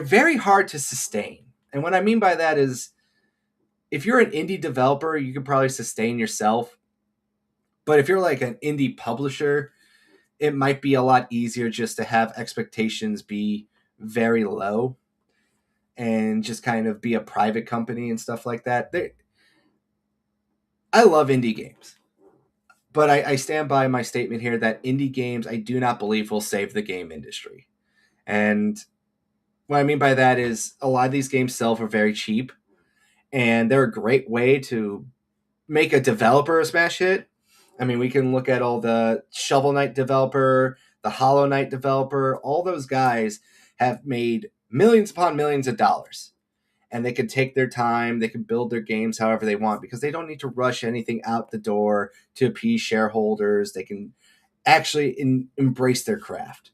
very hard to sustain. And what I mean by that is, if you're an indie developer, you can probably sustain yourself. But if you're like an indie publisher, it might be a lot easier just to have expectations be very low and just kind of be a private company and stuff like that. I love indie games. But I stand by my statement here that indie games, I do not believe, will save the game industry. And what I mean by that is, a lot of these games sell for very cheap, and they're a great way to make a developer a smash hit. I mean, we can look at all the Shovel Knight developer, the Hollow Knight developer. All those guys have made millions upon millions of dollars. And they can take their time. They can build their games however they want, because they don't need to rush anything out the door to appease shareholders. They can actually embrace their craft.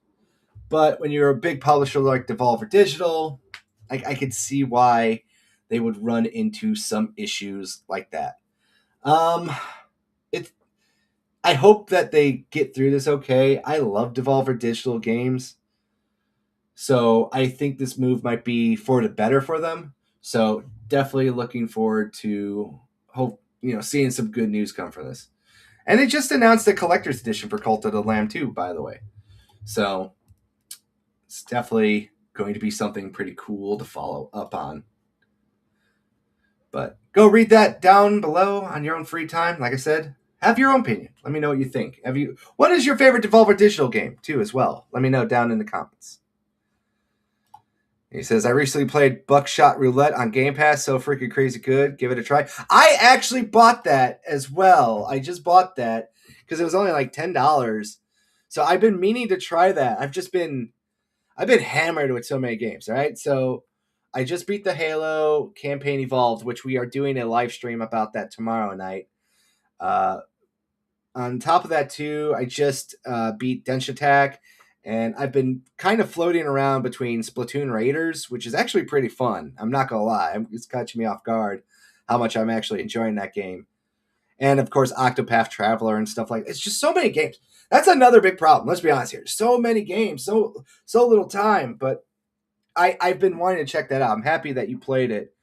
But when you're a big publisher like Devolver Digital, I could see why they would run into some issues like that. I hope that they get through this okay. I love Devolver Digital games, so I think this move might be for the better for them. So definitely looking forward to seeing some good news come from this. And they just announced a collector's edition for Cult of the Lamb too, by the way. So it's definitely going to be something pretty cool to follow up on. But go read that down below on your own free time. Like I said, have your own opinion. Let me know what you think. What is your favorite Devolver Digital game too as well? Let me know down in the comments. He says, I recently played Buckshot Roulette on Game Pass. So freaking crazy good. Give it a try. I actually bought that as well. I just bought that because it was only like $10. So I've been meaning to try that. I've been hammered with so many games, right? So I just beat the Halo Campaign Evolved, which we are doing a live stream about that tomorrow night. On top of that, too, I just beat Dench Attack. And I've been kind of floating around between Splatoon Raiders, which is actually pretty fun. I'm not going to lie. It's catching me off guard how much I'm actually enjoying that game. And, of course, Octopath Traveler and stuff like that. It's just so many games. That's another big problem. Let's be honest here. So many games, so little time. But I've been wanting to check that out. I'm happy that you played it.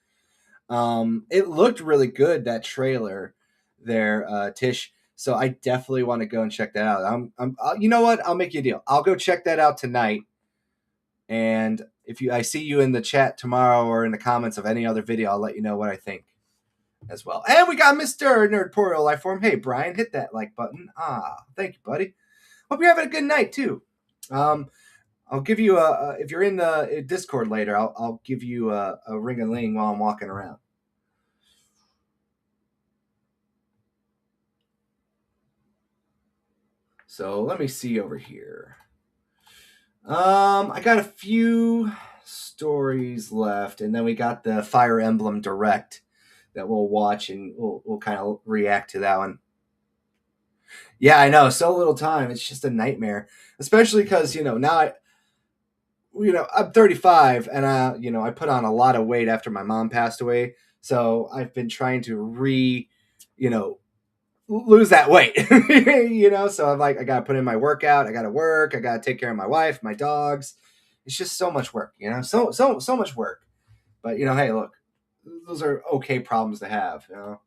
It looked really good, that trailer there, Tish. So I definitely want to go and check that out. You know what? I'll make you a deal. I'll go check that out tonight. And if I see you in the chat tomorrow or in the comments of any other video, I'll let you know what I think as well. And we got Mr. Nerdporial Lifeform. Hey, Brian, hit that like button. Thank you, buddy. Hope you're having a good night too. I'll give you if you're in the Discord later, I'll give you a ring-a-ling while I'm walking around. So let me see over here. I got a few stories left, and then we got the Fire Emblem Direct that we'll watch, and we'll kind of react to that one. Yeah, I know, so little time. It's just a nightmare, especially because now I'm 35, and I put on a lot of weight after my mom passed away, so I've been trying to lose that weight, so I'm like, I got to put in my workout. I got to work. I got to take care of my wife, my dogs. It's just so much work, so much work. But, hey, look, those are okay problems to have, All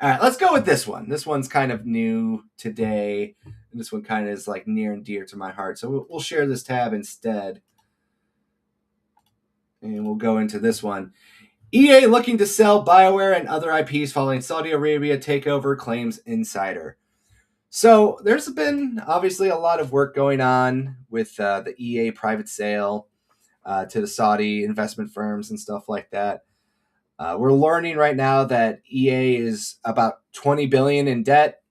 right, let's go with this one. This one's kind of new today, and this one kind of is like near and dear to my heart. So we'll share this tab instead. And we'll go into this one. EA looking to sell BioWare and other IPs following Saudi Arabia takeover, claims insider. So there's been obviously a lot of work going on with the EA private sale to the Saudi investment firms and stuff like that. We're learning right now that EA is about $20 billion in debt.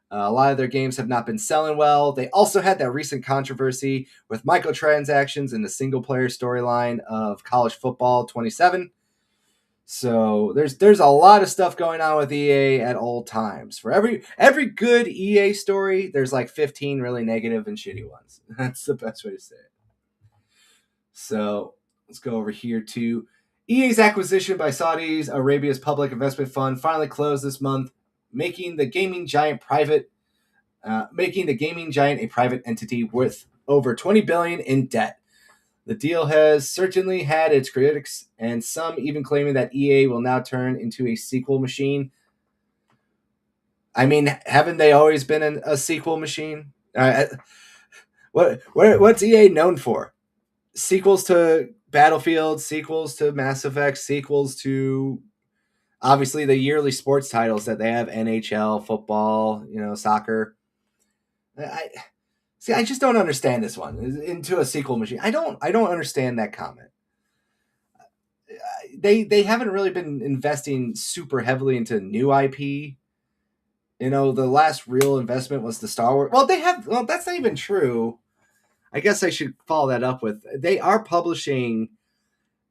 A lot of their games have not been selling well. They also had that recent controversy with microtransactions in the single-player storyline of College Football 27. So there's a lot of stuff going on with EA at all times. For every good EA story, there's like 15 really negative and shitty ones. That's the best way to say it. So let's go over here to EA's acquisition by Saudi Arabia's public investment fund finally closed this month, making the gaming giant a private entity with over $20 billion in debt. The deal has certainly had its critics, and some even claiming that EA will now turn into a sequel machine. I mean, haven't they always been a sequel machine? What's EA known for? Sequels to Battlefield, sequels to Mass Effect, sequels to obviously the yearly sports titles that they have: NHL, football, soccer. I just don't understand this one into a sequel machine. I don't understand that comment. They haven't really been investing super heavily into new IP. The last real investment was the Star Wars. Well, that's not even true. I guess I should follow that up with they are publishing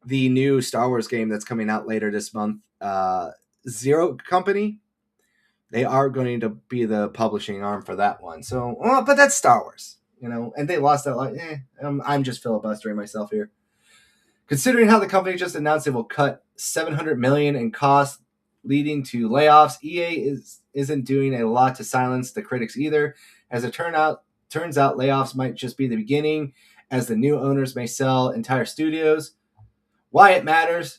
the new Star Wars game that's coming out later this month. Zero Company. They are going to be the publishing arm for that one. So, but that's Star Wars, and they lost that. I'm just filibustering myself here. Considering how the company just announced it will cut $700 million in costs, leading to layoffs, EA isn't doing a lot to silence the critics either. As it turns out, layoffs might just be the beginning, as the new owners may sell entire studios. Why it matters?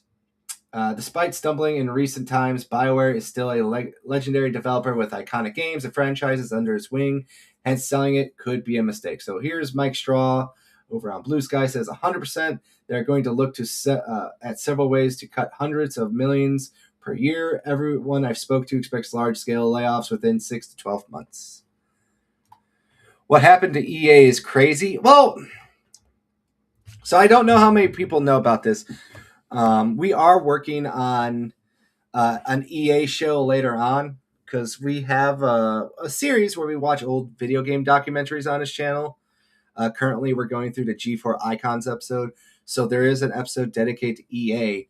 Despite stumbling in recent times, BioWare is still a legendary developer with iconic games and franchises under its wing, hence selling it could be a mistake. So here's Mike Straw over on Blue Sky says 100% they're going to look at several ways to cut hundreds of millions per year. Everyone I've spoke to expects large-scale layoffs within 6 to 12 months. What happened to EA is crazy. Well, so I don't know how many people know about this. We are working on an EA show later on because we have a series where we watch old video game documentaries on his channel. Currently, we're going through the G4 Icons episode, so there is an episode dedicated to EA.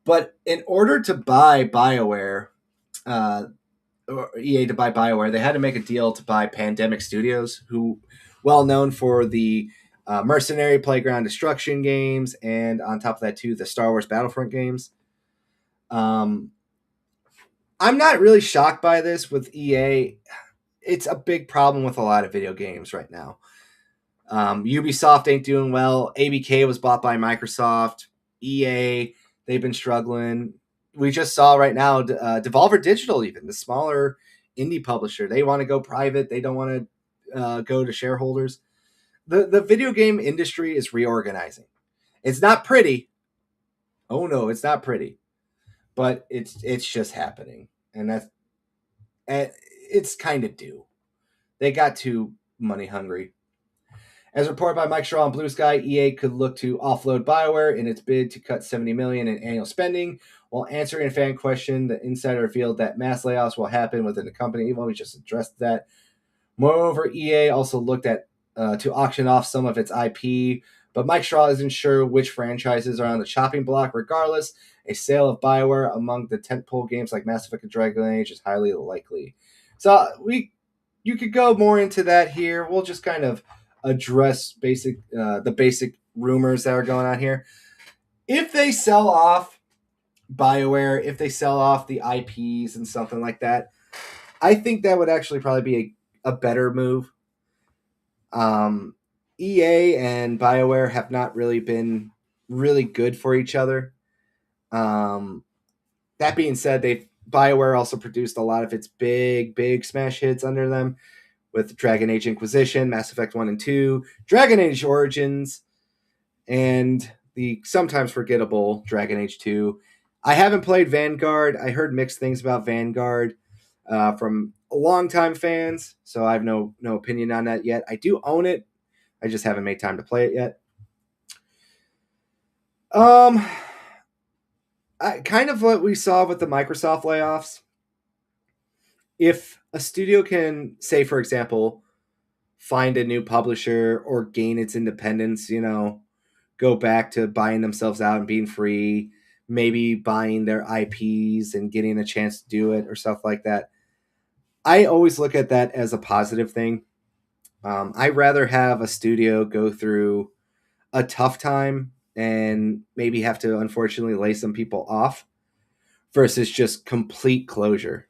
But in order to buy BioWare, or EA to buy BioWare, they had to make a deal to buy Pandemic Studios, who well known for the Mercenary Playground Destruction games, and on top of that too, the Star Wars Battlefront games. I'm not really shocked by this with EA. It's a big problem with a lot of video games right now. Ubisoft ain't doing well. ABK was bought by Microsoft. EA, they've been struggling. We just saw right now Devolver Digital, even the smaller indie publisher, they want to go private. They don't want to go to shareholders. The video game industry is reorganizing. It's not pretty. Oh no, it's not pretty, but it's just happening, and it's kind of due. They got too money hungry. As reported by Mike Straw on Blue Sky, EA could look to offload BioWare in its bid to cut $70 million in annual spending. While answering a fan question, the insider revealed that mass layoffs will happen within the company. Well, we just addressed that. Moreover, EA also looked at to auction off some of its IP, but Mike Straw isn't sure which franchises are on the chopping block. Regardless, a sale of BioWare among the tentpole games like Mass Effect and Dragon Age is highly likely. So you could go more into that here. We'll just kind of address the basic rumors that are going on here. If they sell off BioWare, if they sell off the IPs and something like that, I think that would actually probably be a better move. EA and BioWare have not really been really good for each other. That being said, BioWare also produced a lot of its big smash hits under them, with Dragon Age Inquisition, Mass Effect 1 and 2, Dragon Age Origins, and the sometimes forgettable Dragon Age 2. I haven't played Vanguard. I heard mixed things about Vanguard from longtime fans, so I have no opinion on that yet. I do own it. I just haven't made time to play it yet. Kind of what we saw with the Microsoft layoffs. If a studio can, say, for example, find a new publisher or gain its independence, go back to buying themselves out and being free, maybe buying their IPs and getting a chance to do it or stuff like that. I always look at that as a positive thing. I'd rather have a studio go through a tough time and maybe have to unfortunately lay some people off versus just complete closure.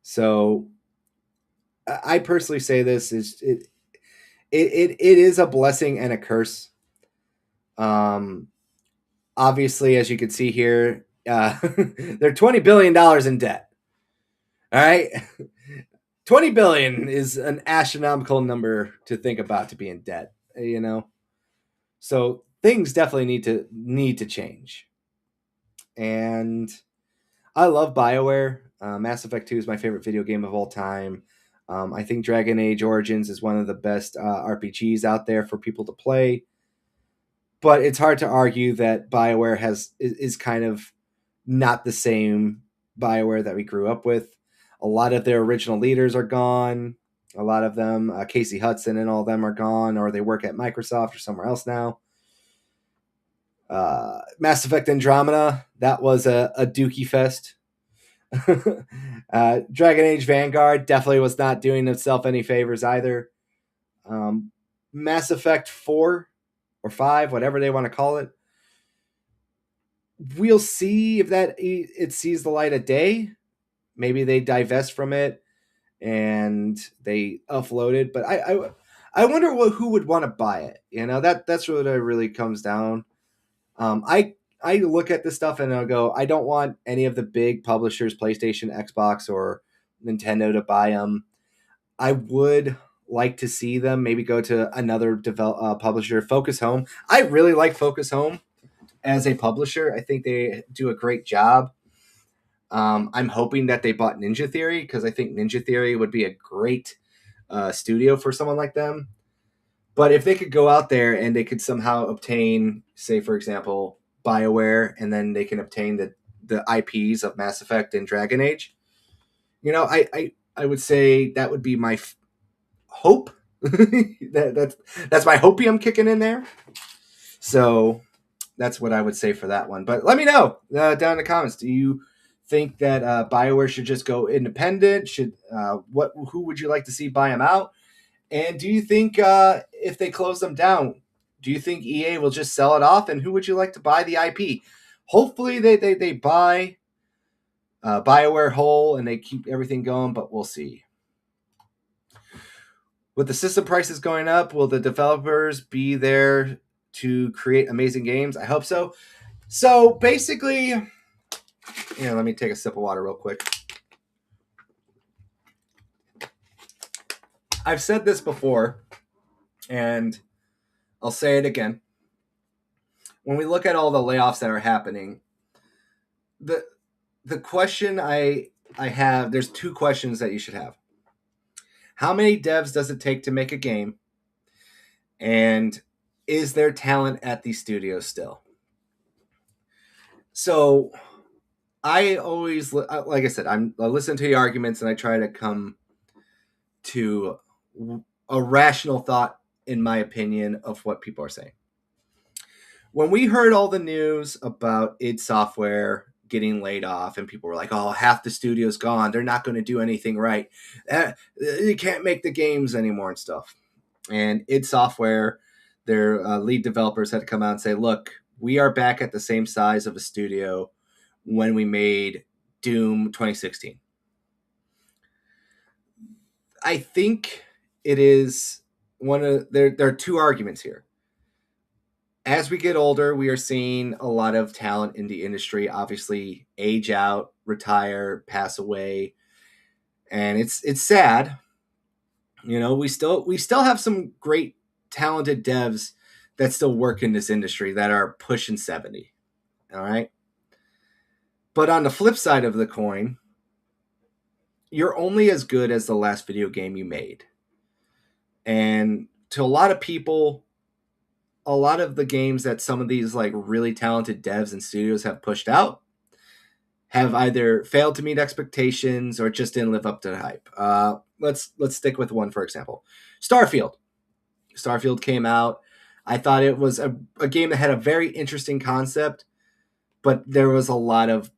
So I personally say this is it is a blessing and a curse. Obviously, as you can see here, they're $20 billion in debt. All right. 20 billion is an astronomical number to think about to be in debt, So things definitely need to change. And I love BioWare. Mass Effect 2 is my favorite video game of all time. I think Dragon Age Origins is one of the best RPGs out there for people to play. But it's hard to argue that BioWare is kind of not the same BioWare that we grew up with. A lot of their original leaders are gone. A lot of them, Casey Hudson and all of them are gone, or they work at Microsoft or somewhere else now. Mass Effect Andromeda, that was a dookie fest. Dragon Age Vanguard definitely was not doing itself any favors either. Mass Effect 4 or 5, whatever they want to call it, we'll see if it sees the light of day. Maybe they divest from it and they offload it. But I wonder who would want to buy it. That's what it really comes down. I look at this stuff and I'll go, I don't want any of the big publishers, PlayStation, Xbox, or Nintendo, to buy them. I would like to see them maybe go to another publisher, Focus Home. I really like Focus Home as a publisher. I think they do a great job. I'm hoping that they bought Ninja Theory because I think Ninja Theory would be a great studio for someone like them. But if they could go out there and they could somehow obtain, say, for example, BioWare, and then they can obtain the IPs of Mass Effect and Dragon Age, I would say that would be my hope. That's my hopium kicking in there. So that's what I would say for that one. But let me know down in the comments. Do you think that BioWare should just go independent? Who would you like to see buy them out? And do you think if they close them down, do you think EA will just sell it off? And who would you like to buy the IP? Hopefully they buy BioWare whole and they keep everything going, but we'll see. With the system prices going up, will the developers be there to create amazing games? I hope so. So basically, let me take a sip of water real quick. I've said this before, and I'll say it again. When we look at all the layoffs that are happening, the question I have, there's two questions that you should have. How many devs does it take to make a game? And is there talent at these studios still? So I always, like I said, I listen to the arguments and I try to come to a rational thought, in my opinion, of what people are saying. When we heard all the news about id Software getting laid off and people were like, oh, half the studio's gone, they're not going to do anything right, you can't make the games anymore and stuff. And id Software, their lead developers, had to come out and say, look, we are back at the same size of a studio when we made Doom 2016. I think it is there are two arguments here. As we get older, we are seeing a lot of talent in the industry obviously age out, retire, pass away, and it's sad. We still have some great talented devs that still work in this industry that are pushing 70. All right. But on the flip side of the coin, you're only as good as the last video game you made. And to a lot of people, a lot of the games that some of these like really talented devs and studios have pushed out have either failed to meet expectations or just didn't live up to the hype. Let's stick with one, for example. Starfield. Starfield came out. I thought it was a game that had a very interesting concept, but there was a lot of,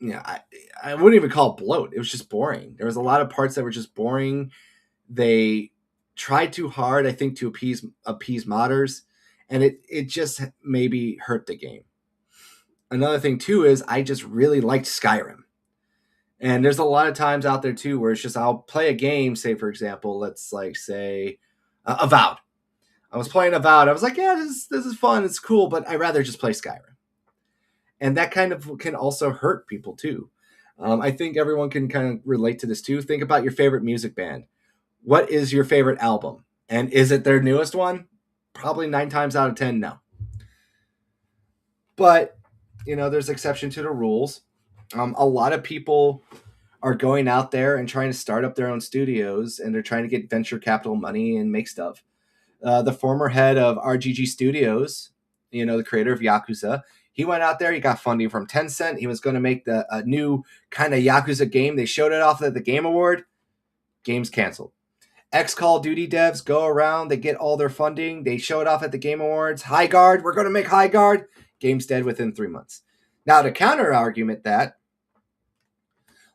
I wouldn't even call it bloat. It was just boring. There was a lot of parts that were just boring. They tried too hard, I think, to appease modders, and it just maybe hurt the game. Another thing too is I just really liked Skyrim. And there's a lot of times out there too where it's just I'll play a game, say for example, let's like say Avowed. I was playing Avowed. I was like, yeah, this is fun, it's cool, but I'd rather just play Skyrim. And that kind of can also hurt people too. I think everyone can kind of relate to this too. Think about your favorite music band. What is your favorite album? And is it their newest one? Probably 9 times out of 10, no. But there's exception to the rules. A lot of people are going out there and trying to start up their own studios, and they're trying to get venture capital money and make stuff. The former head of RGG Studios, the creator of Yakuza, he went out there, he got funding from Tencent. He was going to make a new kind of Yakuza game. They showed it off at the Game Award. Game's canceled. Call of Duty devs go around, they get all their funding, they show it off at the Game Awards. High Guard, we're going to make High Guard. Game's dead within 3 months. Now, to counter argument that,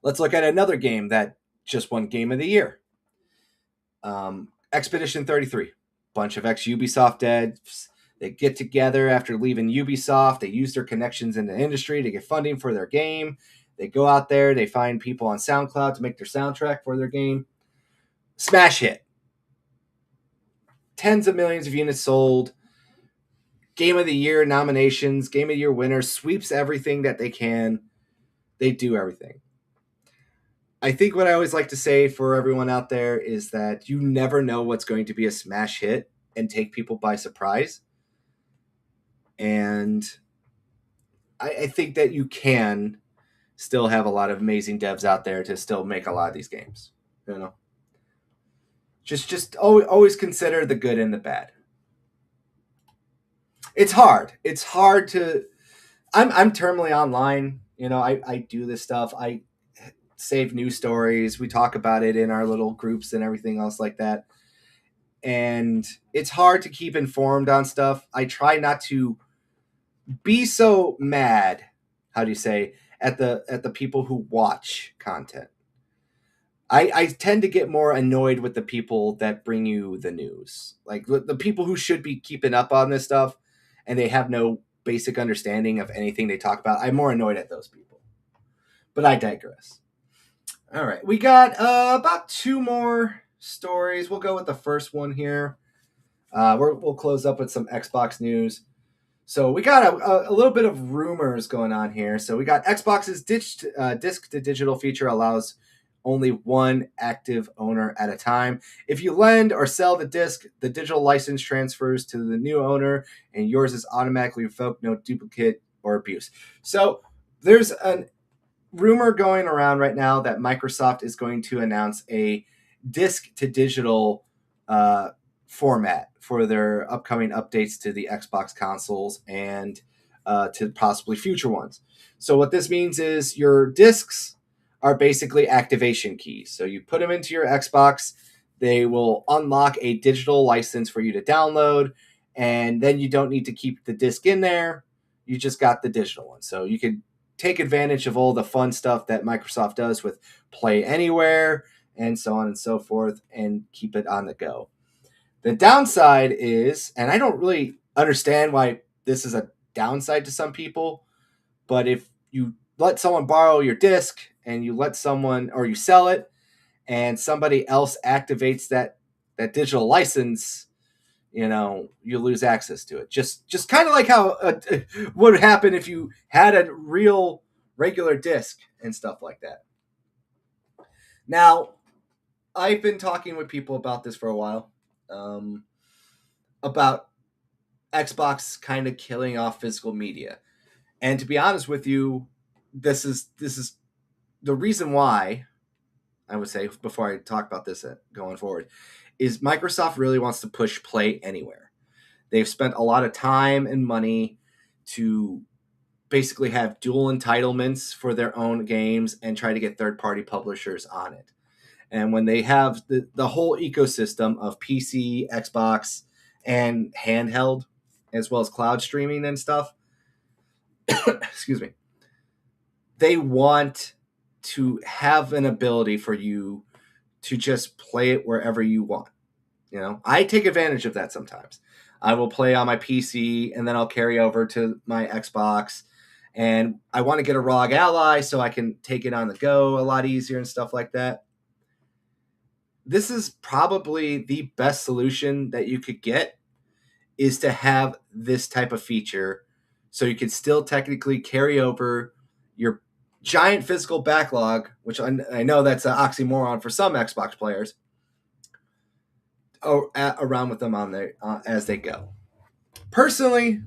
let's look at another game that just won Game of the Year. Expedition 33. Bunch of ex-Ubisoft devs. They get together after leaving Ubisoft. They use their connections in the industry to get funding for their game. They go out there. They find people on SoundCloud to make their soundtrack for their game. Smash hit. Tens of millions of units sold. Game of the Year nominations. Game of the Year winners. Sweeps everything that they can. They do everything. I think what I always like to say for everyone out there is that you never know what's going to be a smash hit and take people by surprise. And I think that you can still have a lot of amazing devs out there to still make a lot of these games. Just always consider the good and the bad. It's hard. It's hard to. I'm terminally online. I do this stuff. I save news stories. We talk about it in our little groups and everything else like that. And it's hard to keep informed on stuff. I try not to be so mad, how do you say, at the people who watch content. I tend to get more annoyed with the people that bring you the news. Like the people who should be keeping up on this stuff and they have no basic understanding of anything they talk about. I'm more annoyed at those people. But I digress. All right. We got about 2 more stories. We'll go with the first one here. We'll close up with some Xbox news. So we got a little bit of rumors going on here. So we got Xbox's disc-to-digital feature allows only one active owner at a time. If you lend or sell the disc, the digital license transfers to the new owner, and yours is automatically revoked, no duplicate or abuse. So there's a rumor going around right now that Microsoft is going to announce a disc-to-digital format for their upcoming updates to the Xbox consoles and to possibly future ones. So what this means is your discs are basically activation keys. So you put them into your Xbox, they will unlock a digital license for you to download, and then you don't need to keep the disc in there. You just got the digital one. So you can take advantage of all the fun stuff that Microsoft does with Play Anywhere and so on and so forth, and keep it on the go. The downside is, and I don't really understand why this is a downside to some people, but if you let someone borrow your disc and you let someone, or you sell it, and somebody else activates that digital license, you lose access to it. Just kind of like how would happen if you had a real regular disc and stuff like that. Now, I've been talking with people about this for a while, about Xbox kind of killing off physical media. And to be honest with you, this is the reason why, I would say, before I talk about this going forward, is Microsoft really wants to push Play Anywhere. They've spent a lot of time and money to basically have dual entitlements for their own games and try to get third-party publishers on it. And when they have the whole ecosystem of PC, Xbox, and handheld, as well as cloud streaming and stuff, excuse me, they want to have an ability for you to just play it wherever you want. You know, I take advantage of that sometimes. I will play on my PC and then I'll carry over to my Xbox. And I want to get a ROG Ally so I can take it on the go a lot easier and stuff like that. This is probably the best solution that you could get, is to have this type of feature so you can still technically carry over your giant physical backlog, which I know that's an oxymoron for some Xbox players, around with them on there as they go. Personally,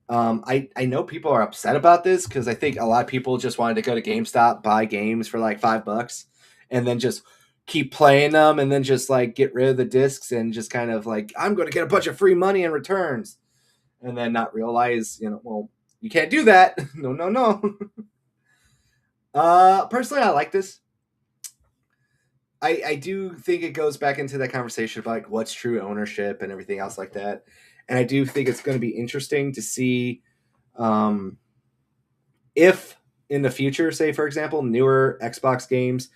I know people are upset about this because I think a lot of people just wanted to go to GameStop, buy games for like $5, and then just keep playing them, and then just like get rid of the discs and just kind of like, I'm going to get a bunch of free money in returns, and then not realize, well, you can't do that. No. Personally, I like this. I do think it goes back into that conversation about like what's true ownership and everything else like that. And I do think it's going to be interesting to see if in the future, say, for example, newer Xbox games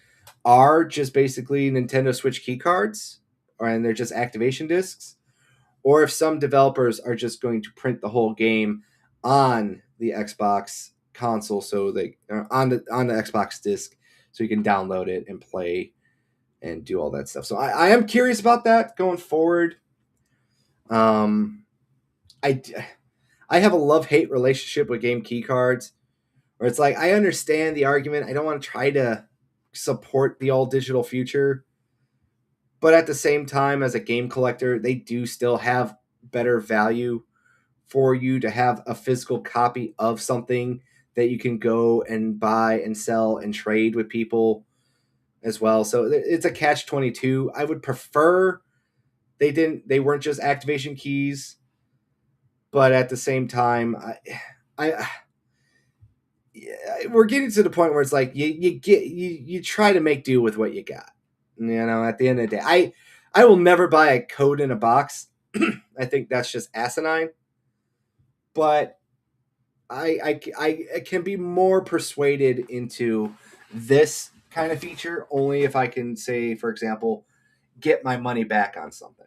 are just basically Nintendo Switch key cards, and they're just activation discs, or if some developers are just going to print the whole game on the Xbox console, so they on the Xbox disc, so you can download it and play and do all that stuff. So I am curious about that going forward. I have a love-hate relationship with game key cards, where it's like, I understand the argument. I don't want to try to support the all-digital future, but at the same time, as a game collector, they do still have better value for you to have a physical copy of something that you can go and buy and sell and trade with people as well. So it's a catch-22. I would prefer they weren't just activation keys, but at the same time, we're getting to the point where it's like you try to make do with what you got. At the end of the day, I will never buy a code in a box. I think that's just asinine. But I can be more persuaded into this kind of feature only if I can say, for example, get my money back on something.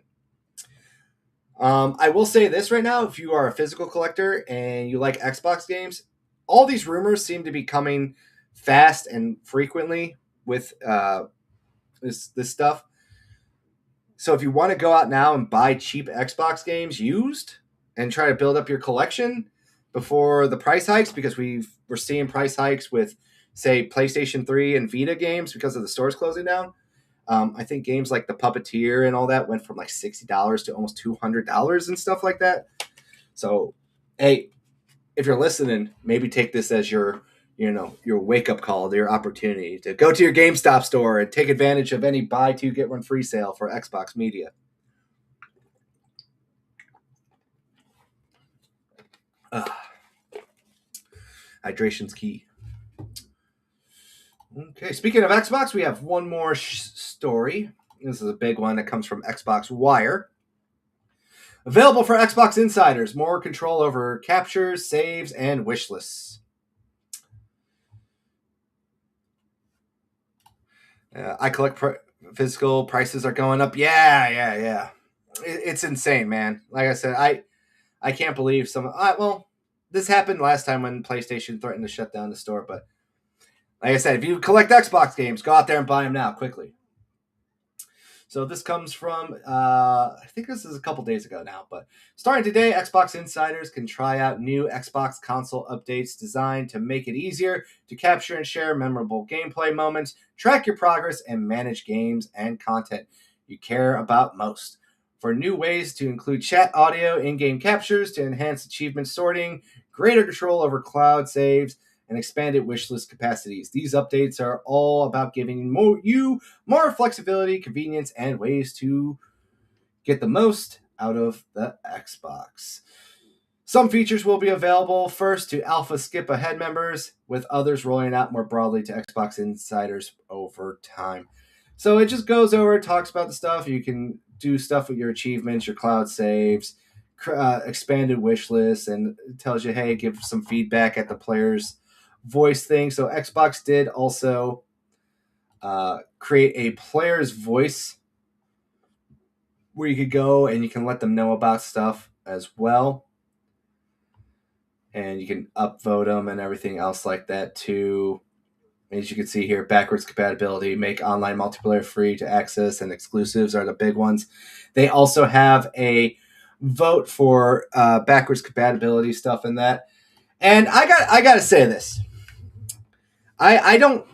I will say this right now: if you are a physical collector and you like Xbox games, all these rumors seem to be coming fast and frequently with this stuff. So if you want to go out now and buy cheap Xbox games used and try to build up your collection before the price hikes, because we're seeing price hikes with, say, PlayStation 3 and Vita games because of the stores closing down. I think games like The Puppeteer and all that went from like $60 to almost $200 and stuff like that. So, hey, if you're listening, maybe take this as your wake-up call, your opportunity to go to your GameStop store and take advantage of any buy two, get one free sale for Xbox media. Hydration's key. Okay, speaking of Xbox, we have one more story. This is a big one that comes from Xbox Wire. Available for Xbox insiders, more control over captures, saves, and wish lists. I collect physical, prices are going up. Yeah. It's insane, man. Like I said, I can't believe this happened last time when PlayStation threatened to shut down the store, but like I said, if you collect Xbox games, go out there and buy them now, quickly. So this comes from, I think this is a couple days ago now, but starting today, Xbox insiders can try out new Xbox console updates designed to make it easier to capture and share memorable gameplay moments, track your progress, and manage games and content you care about most. for new ways to include chat audio, in-game captures to enhance achievement sorting, greater control over cloud saves, and expanded wishlist capacities. These updates are all about giving you more flexibility, convenience, and ways to get the most out of the Xbox. Some features will be available first to Alpha Skip Ahead members, with others rolling out more broadly to Xbox insiders over time. So it just goes over, talks about the stuff. You can do stuff with your achievements, your cloud saves, expanded wish lists, and it tells you, hey, give some feedback at the player's voice thing. So Xbox did also create a player's voice where you could go and you can let them know about stuff as well. And you can upvote them and everything else like that too. As you can see here, backwards compatibility, make online multiplayer free to access, and exclusives are the big ones. They also have a vote for backwards compatibility stuff in that. And I got to say this. I don't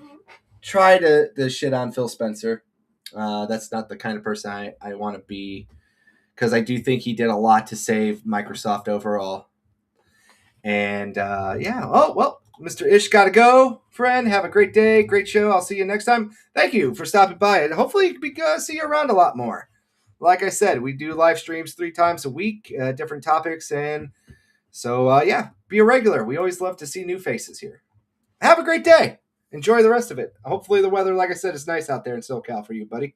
try to shit on Phil Spencer. That's not the kind of person I want to be, because I do think he did a lot to save Microsoft overall. And yeah, oh, well, Mr. Ish got to go, friend. Have a great day, great show. I'll see you next time. Thank you for stopping by, and hopefully we see you around a lot more. Like I said, we do live streams 3 times a week, different topics, and so yeah, be a regular. We always love to see new faces here. Have a great day. Enjoy the rest of it. Hopefully the weather, like I said, is nice out there in SoCal for you, buddy.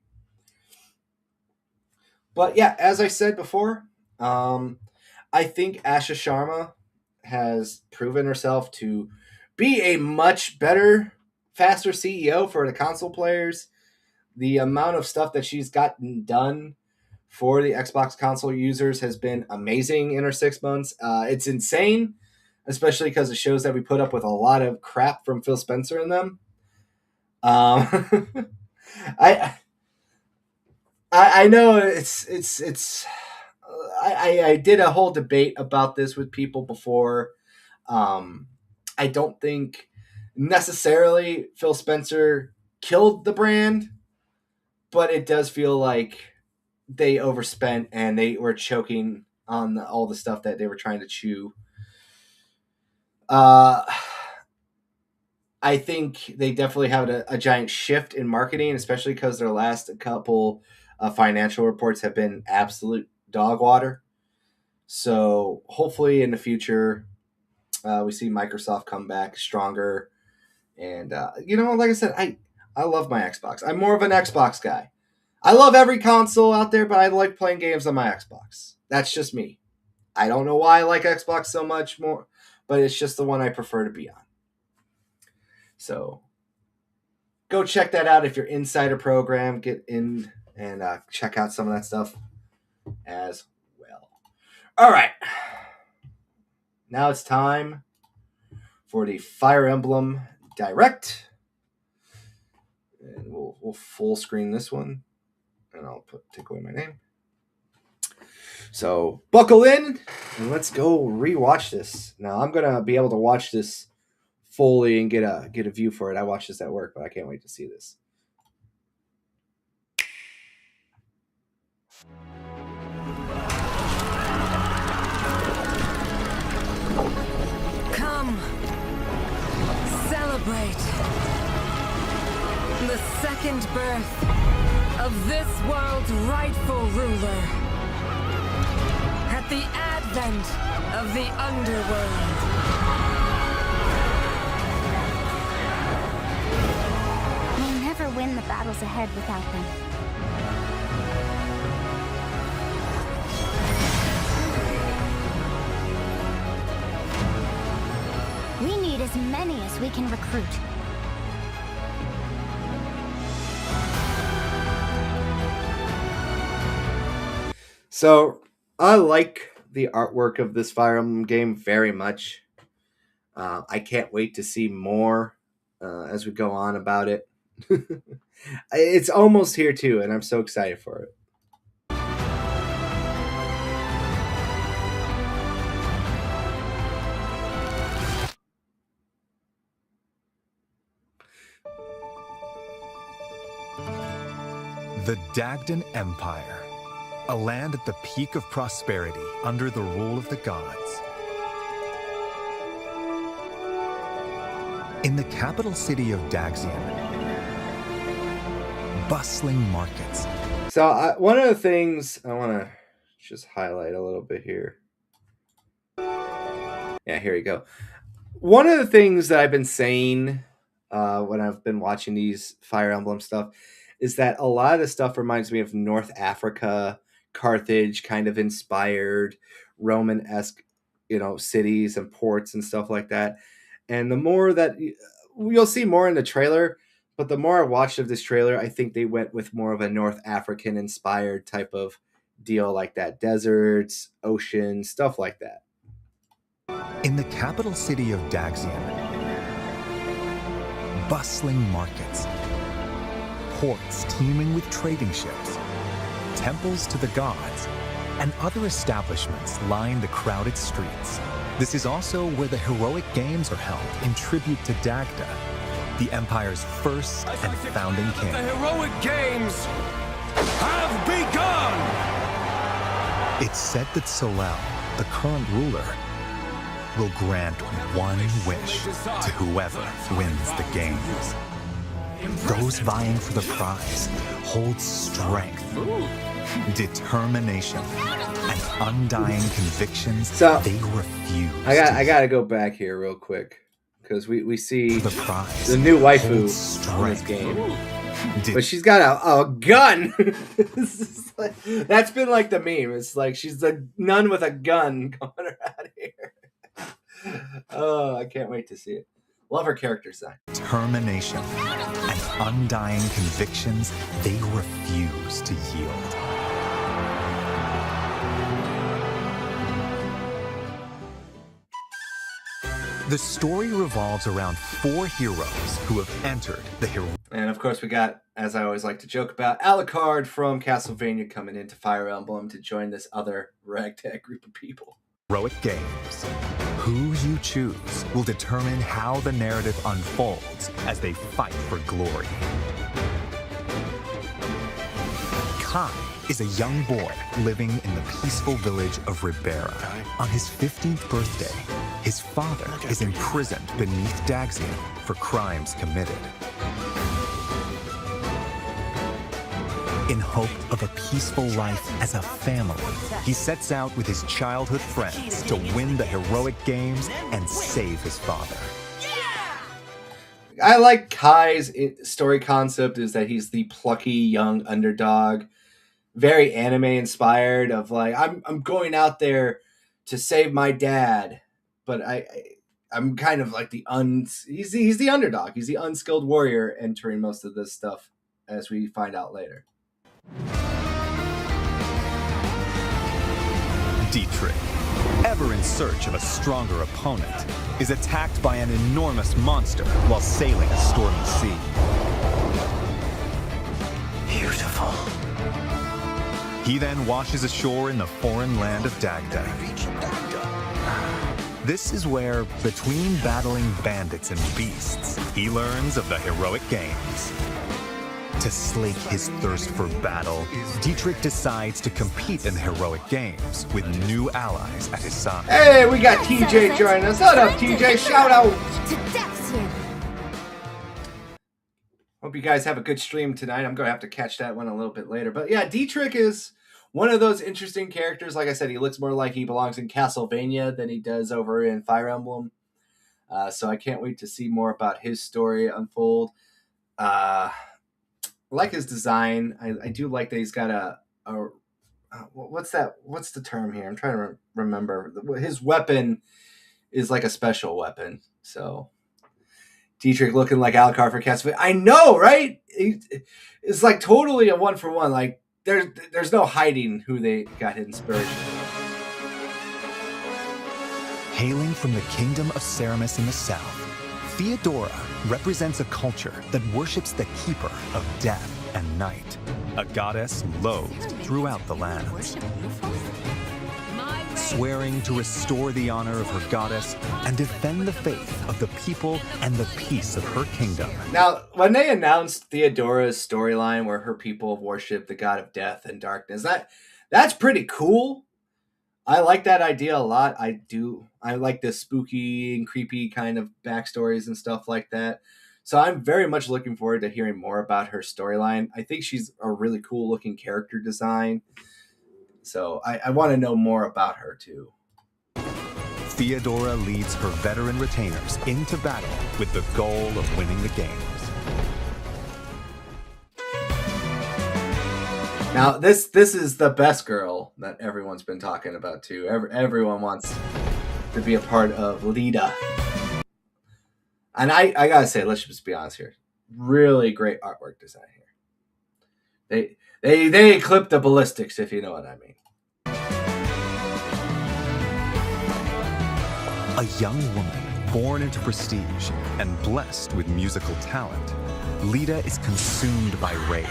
But yeah, as I said before, I think Asha Sharma has proven herself to be a much better, faster CEO for the console players. The amount of stuff that she's gotten done for the Xbox console users has been amazing in her 6 months. It's insane, especially because it shows that we put up with a lot of crap from Phil Spencer in them. I know it's I did a whole debate about this with people before. I don't think necessarily Phil Spencer killed the brand, but it does feel like they overspent and they were choking on all the stuff that they were trying to chew. I think they definitely have a giant shift in marketing, especially because their last couple financial reports have been absolute dog water. So hopefully in the future, we see Microsoft come back stronger. And, like I said, I love my Xbox. I'm more of an Xbox guy. I love every console out there, but I like playing games on my Xbox. That's just me. I don't know why I like Xbox so much more, but it's just the one I prefer to be on. So go check that out if you're Insider Program. Get in and check out some of that stuff as well. All right. Now it's time for the Fire Emblem Direct. And we'll full screen this one. And I'll take away my name. So buckle in and let's go rewatch this. Now I'm gonna be able to watch this fully and get a view for it. I watched this at work, but I can't wait to see this. Come, celebrate the second birth of this world's rightful ruler. At the advent of the underworld. We'll never win the battles ahead without them. We need as many as we can recruit. So I like the artwork of this Fire Emblem game very much. I can't wait to see more as we go on about it. It's almost here too, and I'm so excited for it. The Dagdan Empire. a land at the peak of prosperity under the rule of the gods. In the capital city of Daxian, bustling markets. So one of the things I want to just highlight a little bit here. Yeah, here we go. One of the things that I've been saying when I've been watching these Fire Emblem stuff is that a lot of the stuff reminds me of North Africa, Carthage, kind of inspired Roman-esque, cities and ports and stuff like that. And the more that you'll see more in the trailer, but the more I watched of this trailer, I think they went with more of a North African inspired type of deal like that. Deserts, oceans, stuff like that. In the capital city of Daxian, bustling markets, ports teeming with trading ships, temples to the gods, and other establishments line the crowded streets. This is also where the heroic games are held in tribute to Dagda, the Empire's first and founding king. The heroic games have begun! It's said that Solel, the current ruler, will grant one wish to whoever wins the games. Those vying for the prize hold strength, determination, and undying convictions they refuse. I gotta go back here real quick because we see the prize, the new waifu in this game, but she's got a gun. That's been like the meme. It's like she's the nun with a gun going around here. Oh, I can't wait to see it. Love her character design. Determination and undying convictions they refuse to yield. The story revolves around 4 heroes who have entered the hero. And of course, we got, as I always like to joke about, Alucard from Castlevania coming into Fire Emblem to join this other ragtag group of people. Heroic games. Who you choose will determine how the narrative unfolds as they fight for glory. Kai is a young boy living in the peaceful village of Ribera. On his 15th birthday, his father is imprisoned beneath Daxian for crimes committed. In hope of a peaceful life as a family, he sets out with his childhood friends to win the heroic games and save his father. I like Kai's story concept is that he's the plucky young underdog, very anime inspired of like, I'm going out there to save my dad, but I'm kind of like he's the underdog. He's the unskilled warrior entering most of this stuff as we find out later. Dietrich, ever in search of a stronger opponent, is attacked by an enormous monster while sailing a stormy sea. Beautiful. He then washes ashore in the foreign land of Dagda. This is where, between battling bandits and beasts, he learns of the heroic games. To slake his thirst for battle, Dietrich decides to compete in the heroic games with new allies at his side. Hey, we got TJ joining us. What up, TJ? Shout out! To Daxian. Hope you guys have a good stream tonight. I'm going to have to catch that one a little bit later. But yeah, Dietrich is one of those interesting characters. Like I said, he looks more like he belongs in Castlevania than he does over in Fire Emblem. So I can't wait to see more about his story unfold. I like his design. I do like that he's got a what's that? What's the term here? I'm trying to remember. His weapon is like a special weapon. So Dietrich looking like Alucard for Castlevania. I know, right? It's like totally a 1-for-1. Like there's no hiding who they got inspiration from. Hailing from the kingdom of Ceramus in the south, Theodora represents a culture that worships the keeper of death and night, a goddess loathed throughout the lands. Swearing to restore the honor of her goddess and defend the faith of the people and the peace of her kingdom. Now, when they announced Theodora's storyline where her people worship the god of death and darkness, that That's pretty cool. I like that idea a lot. I do. I like the spooky and creepy kind of backstories and stuff like that. So I'm very much looking forward to hearing more about her storyline. I think she's a really cool looking character design. So I want to know more about her too. Theodora leads her veteran retainers into battle with the goal of winning the games. Now, this is the best girl that everyone's been talking about too. Everyone wants to be a part of Lita. And I gotta say, let's just be honest here. Really great artwork design here. They clipped the ballistics, if you know what I mean. A young woman born into prestige and blessed with musical talent, Lita is consumed by rage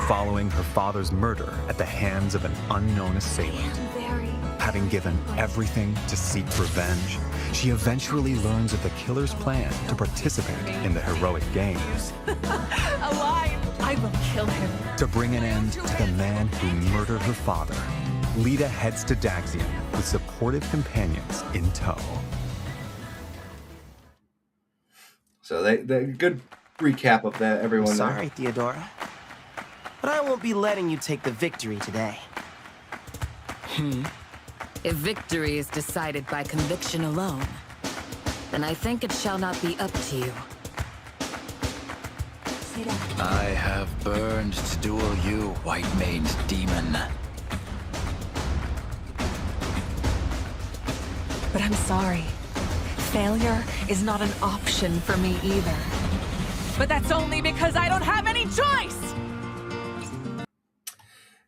following her father's murder at the hands of an unknown assailant. Having given everything to seek revenge, she eventually learns of the killer's plan to participate in the heroic games. Alive! I will kill him. To bring an end to the man who murdered her father, Lita heads to Daxian with supportive companions in tow. So they good recap of that, everyone. I'm sorry, Theodora, but I won't be letting you take the victory today. If victory is decided by conviction alone, then I think it shall not be up to you. I have burned to duel you, white-maned demon. But I'm sorry. Failure is not an option for me either. But that's only because I don't have any choice!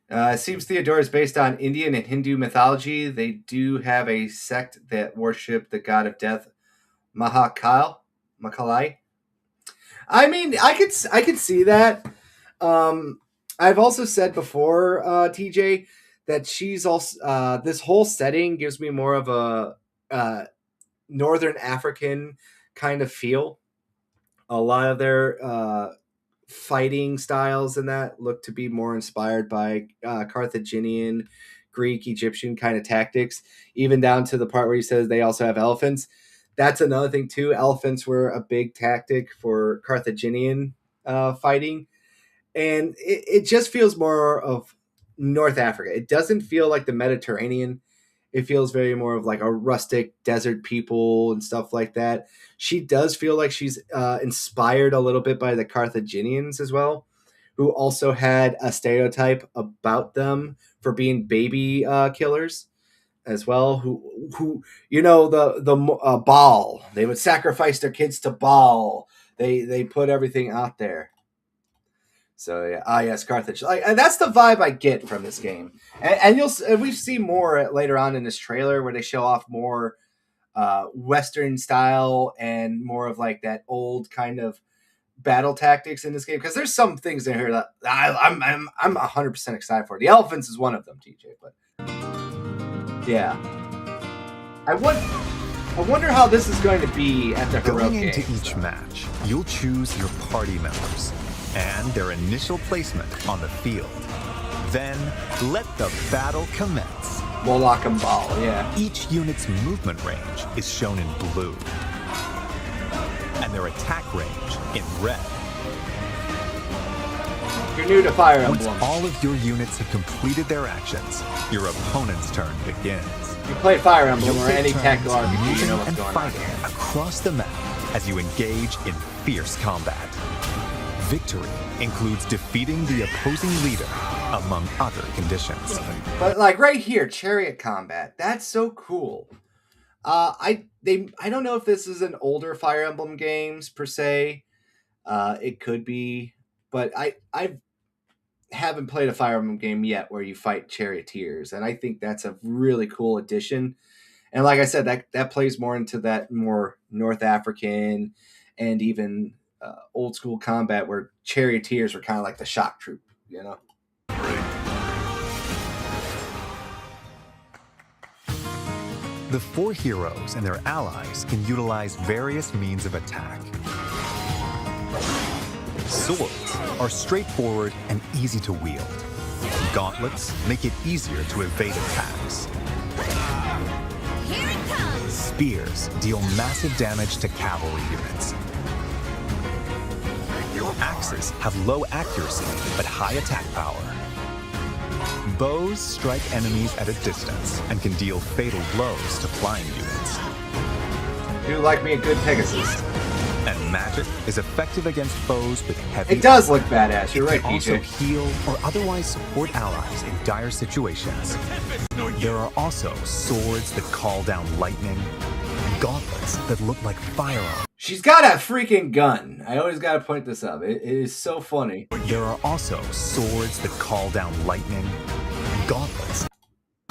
It seems Theodora is based on Indian and Hindu mythology. They do have a sect that worship the god of death, Makalai. I mean, I could see that. I've also said before, TJ, that she's also this whole setting gives me more of a Northern African kind of feel. A lot of their fighting styles and that look to be more inspired by Carthaginian, Greek, Egyptian kind of tactics, even down to the part where he says they also have elephants. That's another thing too. Elephants were a big tactic for Carthaginian fighting. And it just feels more of North Africa. It doesn't feel like the Mediterranean. It feels very more of like a rustic desert people and stuff like that. She does feel like she's inspired a little bit by the Carthaginians as well, who also had a stereotype about them for being baby killers as well. Who you know, the Baal. They would sacrifice their kids to Baal. They put everything out there. So yeah, yes, Carthage. And that's the vibe I get from this game. And we see more later on in this trailer where they show off more Western style and more of like that old kind of battle tactics in this game. Because there's some things in here that I'm 100% excited for. The elephants is one of them, TJ. But yeah, I wonder how this is going to be at the heroic Going into games, each though. match, you'll choose your party members and their initial placement on the field. Then, let the battle commence. Moloch and Baal, yeah. Each unit's movement range is shown in blue, and their attack range in red. You're new to Fire Once Emblem. all of your units have completed their actions, your opponent's turn begins. You play Fire Emblem You'll or take any turns tactical RPG, you moving know what's and going on. fighting across the map as you engage in fierce combat. Victory includes defeating the opposing leader, among other conditions. But like right here, chariot combat. That's so cool. I don't know if this is an older Fire Emblem games per se. It could be, but I haven't played a Fire Emblem game yet where you fight charioteers, and I think that's a really cool addition. And like I said, that plays more into that more North African and even old school combat where charioteers were kind of like the shock troop, you know. The four heroes and their allies can utilize various means of attack. Swords are straightforward and easy to wield. gauntlets make it easier to evade attacks. Here it comes! Spears deal massive damage to cavalry units. Axes have low accuracy but high attack power. Bows strike enemies at a distance and can deal fatal blows to flying units. Do like me a good Pegasus. And magic is effective against foes with heavy. It does look badass. You're It right, can also DJ. heal or otherwise support allies in dire situations. There are also swords that call down lightning, gauntlets that look like firearms. She's got a freaking gun. I always gotta point this up. It is so funny. There are also swords that call down lightning, gauntlets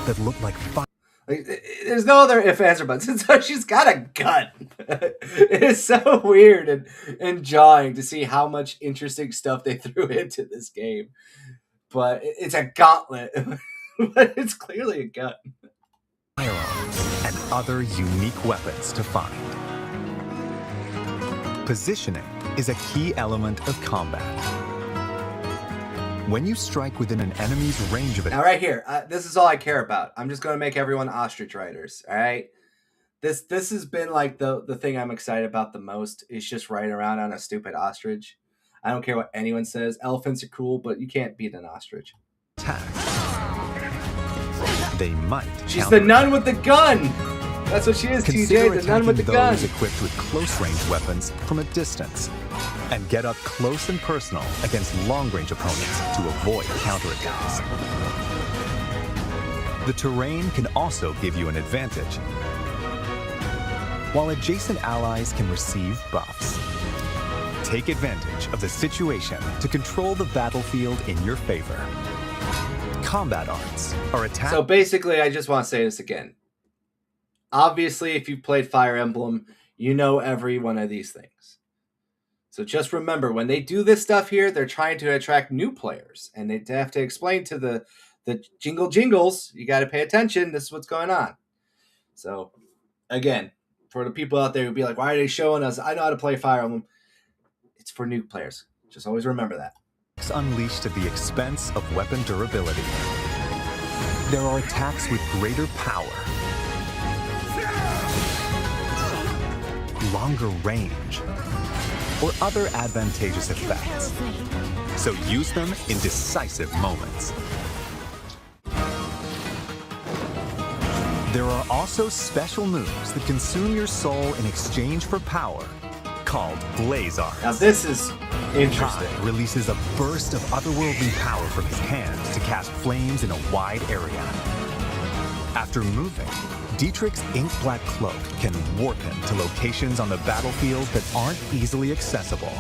that look like fire. Like, there's no other ifs, ands, or buts. So she's got a gun. It is so weird and jarring to see how much interesting stuff they threw into this game. But it's a gauntlet. But it's clearly a gun. Firearms and other unique weapons to find. Positioning is a key element of combat. When you strike within an enemy's range of Now, right here, this is all I care about. I'm just going to make everyone ostrich riders, all right? This has been like the thing I'm excited about the most is just riding around on a stupid ostrich. I don't care what anyone says. Elephants are cool, but you can't beat an ostrich. attack. They might. She's the nun with the gun. That's what she is, Consider TJ, the nun with the gun. those equipped with close-range weapons from a distance, and get up close and personal against long-range opponents to avoid counterattacks. The terrain can also give you an advantage, while adjacent allies can receive buffs. Take advantage of the situation to control the battlefield in your favor. Combat arts are attack. So basically, I just want to say this again. Obviously, if you've played Fire Emblem, you know every one of these things. So just remember, when they do this stuff here, they're trying to attract new players. And they have to explain to the jingles, you got to pay attention, this is what's going on. So, again, for the people out there who'd be like, why are they showing us? I know how to play Fire Emblem. It's for new players. Just always remember that. Unleashed at the expense of weapon durability. There are attacks with greater power, longer range, or other advantageous effects. So use them in decisive moments. There are also special moves that consume your soul in exchange for power, called Blaze Arts. Now this is interesting. Kai releases a burst of otherworldly power from his hand to cast flames in a wide area. After moving, Dietrich's ink-black cloak can warp him to locations on the battlefield that aren't easily accessible.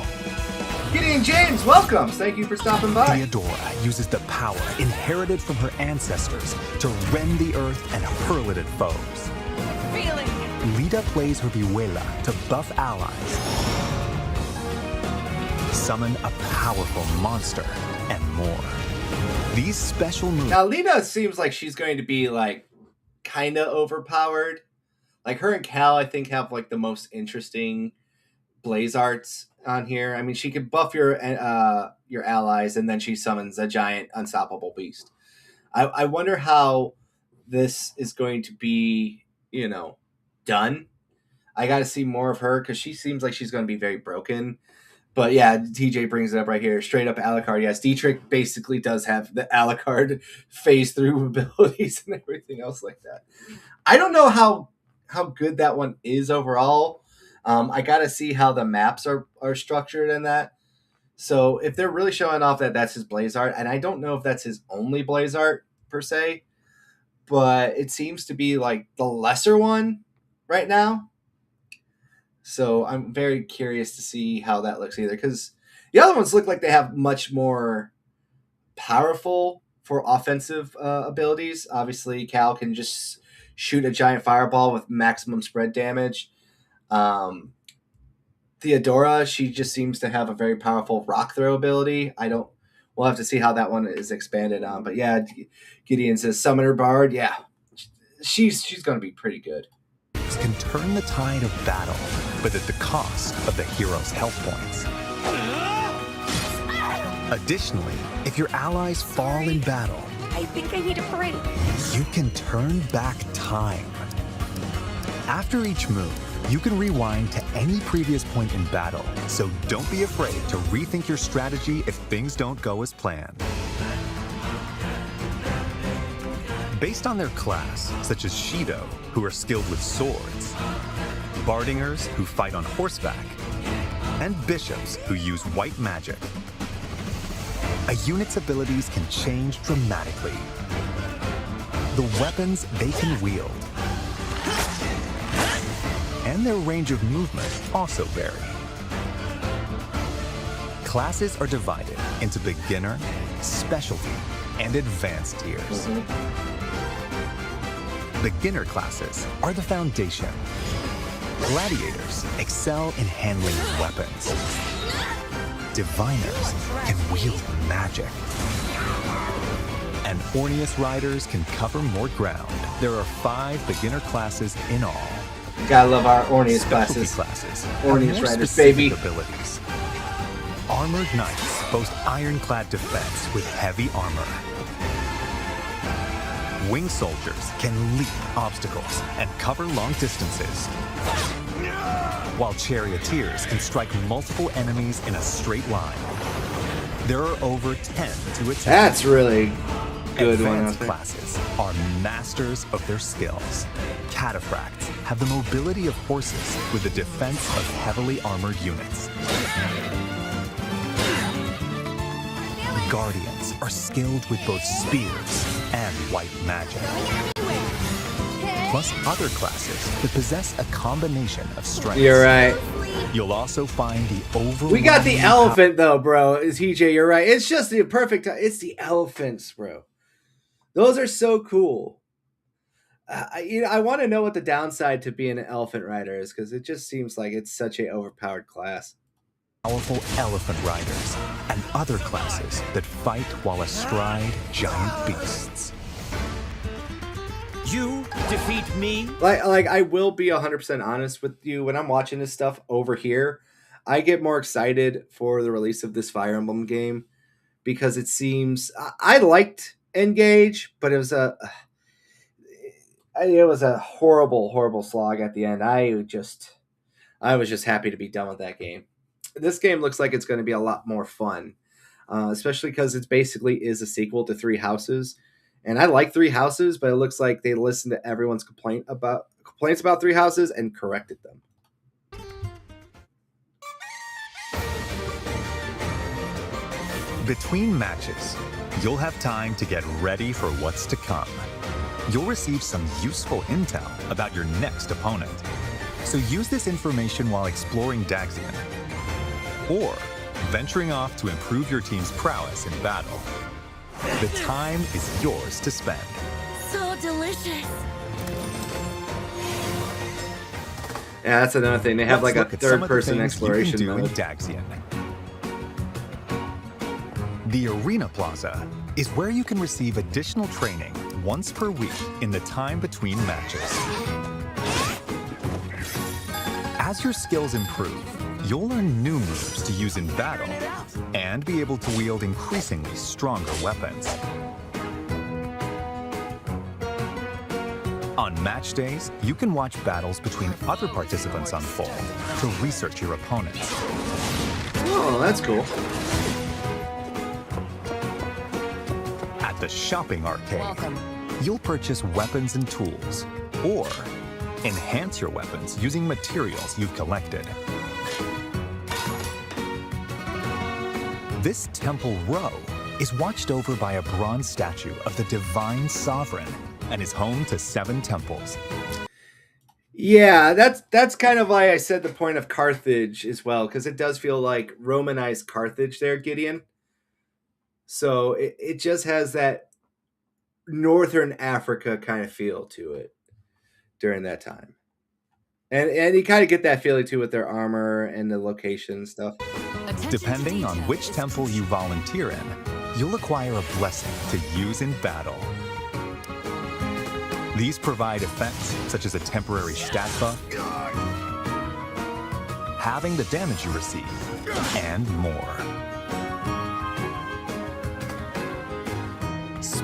Gideon James, welcome. Thank you for stopping by. Theodora uses the power inherited from her ancestors to rend the earth and hurl it at foes. Feeling. Lita plays her Vihuela to buff allies, summon a powerful monster, and more. These special moves. Now, Lita seems like she's going to be, like, kind of overpowered. Like, her and Cal, I think, have, like, the most interesting blaze arts on here. I mean, she can buff your allies, and then she summons a giant unstoppable beast. I wonder how this is going to be, you know, done. I got to see more of her because she seems like she's going to be very broken. But yeah, TJ brings it up right here. Straight up Alucard. Yes, Dietrich basically does have the Alucard phase through abilities and everything else like that. I don't know how good that one is overall. I got to see how the maps are structured in that. So if they're really showing off that that's his blaze art, and I don't know if that's his only blaze art per se, but it seems to be like the lesser one right now. So I'm very curious to see how that looks either, because the other ones look like they have much more powerful for offensive abilities. Obviously, Cal can just shoot a giant fireball with maximum spread damage. Theodora, she just seems to have a very powerful rock throw ability. We'll have to see how that one is expanded on. But yeah, Gideon says Summoner Bard. Yeah, she's going to be pretty good. Can turn the tide of battle, but at the cost of the hero's health points. Additionally, if your allies fall in battle, I think I need a break. You can turn back time. After each move, you can rewind to any previous point in battle, so don't be afraid to rethink your strategy if things don't go as planned. Based on their class, such as Shido, who are skilled with swords, Bardingers, who fight on horseback, and Bishops, who use white magic, a unit's abilities can change dramatically. The weapons they can wield and their range of movement also vary. Classes are divided into beginner, specialty, and advanced tiers. Beginner classes are the foundation. Gladiators excel in handling weapons. Diviners can wield magic. And Orneus riders can cover more ground. There are 5 beginner classes in all. Gotta love our Orneus Specialty classes. have Orneus more riders, specific baby. abilities. Armored knights boast ironclad defense with heavy armor. Wing soldiers can leap obstacles and cover long distances, while charioteers can strike multiple enemies in a straight line. There are over 10 to attack. That's really good one. Advanced classes are masters of their skills. Cataphracts have the mobility of horses with the defense of heavily armored units. Guardians are skilled with both spears and white magic. Plus other classes that possess a combination of strengths. You're right. You'll also find the overwhelming We got the elephant though, bro. Is TJ? You're right. It's just the perfect. It's the elephants, bro. Those are so cool. I want to know what the downside to being an elephant rider is, because it just seems like it's such a overpowered class. Powerful elephant riders and other classes that fight while astride giant beasts. You defeat me? Like I will be 100% honest with you. When I'm watching this stuff over here, I get more excited for the release of this Fire Emblem game, because it seems I liked Engage, but it was a horrible slog at the end. I was just happy to be done with that game. This game looks like it's going to be a lot more fun, especially because it basically is a sequel to Three Houses. And I like Three Houses, but it looks like they listened to everyone's complaints about Three Houses and corrected them. Between matches, you'll have time to get ready for what's to come. You'll receive some useful intel about your next opponent. So use this information while exploring Daxian, or venturing off to improve your team's prowess in battle. The time is yours to spend. So delicious. Yeah, that's another thing. They have Let's like look a at some of the third-person things exploration you can do mode. in Daxian. The Arena Plaza is where you can receive additional training once per week in the time between matches. As your skills improve, you'll learn new moves to use in battle and be able to wield increasingly stronger weapons. On match days, you can watch battles between other participants unfold to research your opponents. Oh, that's cool. At the shopping arcade, you'll purchase weapons and tools, or enhance your weapons using materials you've collected. This temple row is watched over by a bronze statue of the Divine Sovereign and is home to 7 temples. Yeah, that's kind of why I said the point of Carthage as well, because it does feel like Romanized Carthage there, Gideon. So it just has that Northern Africa kind of feel to it during that time. And you kind of get that feeling too with their armor and the location and stuff. Depending on which temple you volunteer in, you'll acquire a blessing to use in battle. These provide effects such as a temporary stat buff, halving the damage you receive, and more.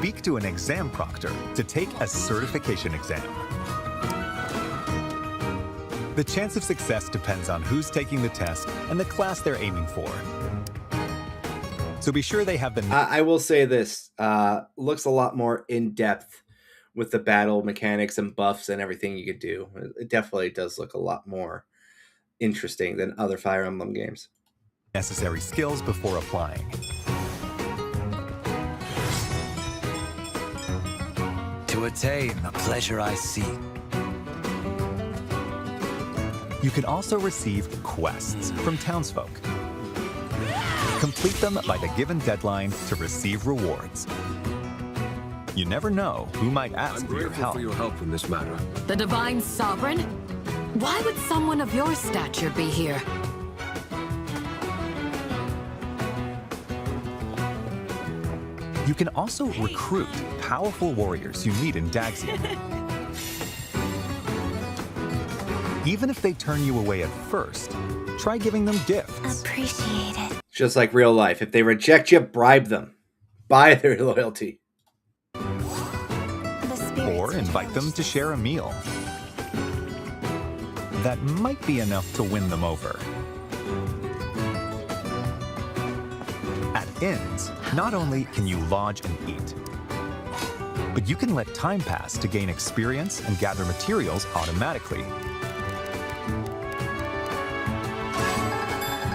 speak to an exam proctor to take a certification exam. The chance of success depends on who's taking the test and the class they're aiming for. So be sure they have the... I will say this, looks a lot more in-depth with the battle mechanics and buffs and everything you could do. It definitely does look a lot more interesting than other Fire Emblem games. necessary skills before applying. To attain the pleasure I seek. You can also receive quests from townsfolk. Complete them by the given deadline to receive rewards. You never know who might ask for your help. for your help in this matter. The Divine Sovereign? Why would someone of your stature be here? You can also recruit powerful warriors you meet in Daxian. Even if they turn you away at first, try giving them gifts. Appreciate it. Just like real life. If they reject you, bribe them. Buy their loyalty. Or invite them to share a meal. That might be enough to win them over. At inns, not only can you lodge and eat, but you can let time pass to gain experience and gather materials automatically.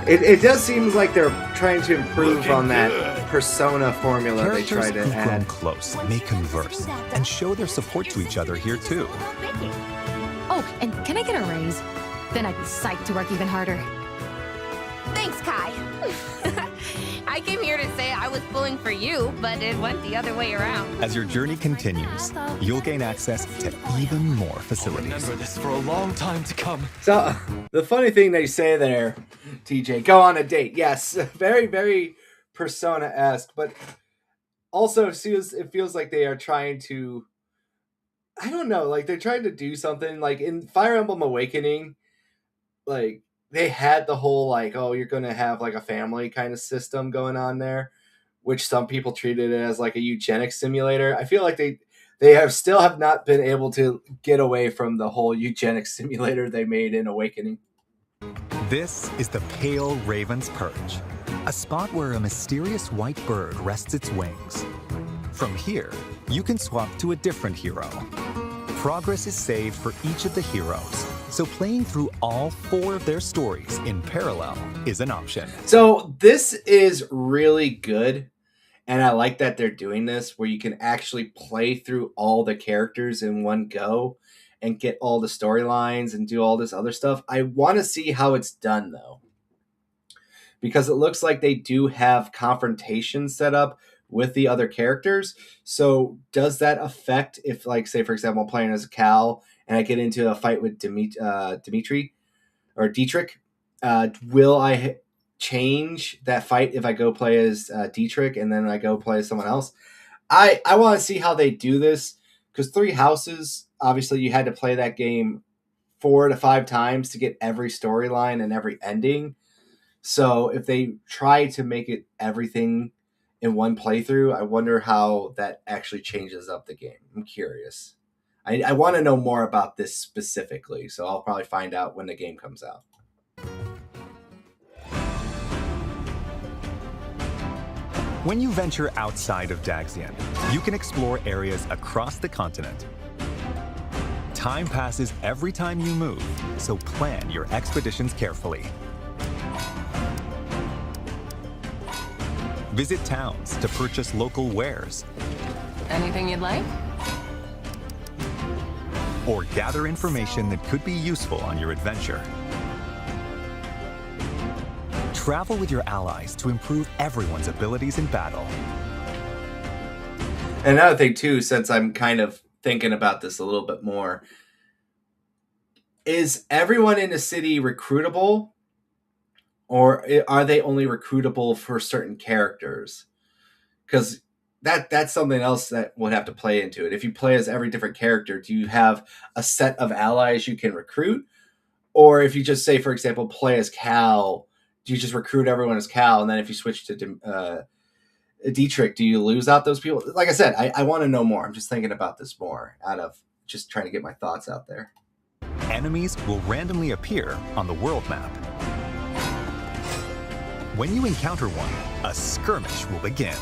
It does seem like they're trying to improve on that Persona formula they try to Characters who've grown add. close may converse and show their support to each other here too. Oh, and can I get a raise? Then I'd be psyched to work even harder. Thanks, Kai. I came here to say I was pulling for you, but it went the other way around. As your journey continues, you'll gain access to even more facilities. Remember this for a long time to come. So, the funny thing they say there, TJ, go on a date. Yes, very, very Persona-esque, but also it feels like they are trying to, I don't know, like they're trying to do something. Like in Fire Emblem Awakening, like they had the whole like, oh, you're going to have like a family kind of system going on there, which some people treated it as like a eugenics simulator. I feel like they still have not been able to get away from the whole eugenics simulator they made in Awakening. This is the Pale Raven's Perch, a spot where a mysterious white bird rests its wings. From here, you can swap to a different hero. Progress is saved for each of the heroes, so playing through all 4 of their stories in parallel is an option. So this is really good, and I like that they're doing this, where you can actually play through all the characters in one go and get all the storylines and do all this other stuff. I want to see how it's done, though, because it looks like they do have confrontations set up with the other characters. So does that affect if, like, say, for example, I'm playing as Cal and I get into a fight with Dimitri or Dietrich? Will I change that fight if I go play as Dietrich and then I go play as someone else? I want to see how they do this, because 3 Houses, obviously you had to play that game 4 to 5 times to get every storyline and every ending. So if they try to make it everything in one playthrough, I wonder how that actually changes up the game. I'm curious. I want to know more about this specifically, so I'll probably find out when the game comes out. When you venture outside of Daxian, you can explore areas across the continent. Time passes every time you move, so plan your expeditions carefully. Visit towns to purchase local wares. Anything you'd like? Or gather information that could be useful on your adventure. Travel with your allies to improve everyone's abilities in battle. And another thing too, since I'm kind of thinking about this a little bit more, is everyone in the city recruitable? Or are they only recruitable for certain characters? Because that's something else that would have to play into it. If you play as every different character, do you have a set of allies you can recruit? Or if you just say, for example, play as Cal, do you just recruit everyone as Cal? And then if you switch to Dietrich, do you lose out those people? Like I said, I want to know more. I'm just thinking about this more out of just trying to get my thoughts out there. Enemies will randomly appear on the world map. When you encounter one, a skirmish will begin.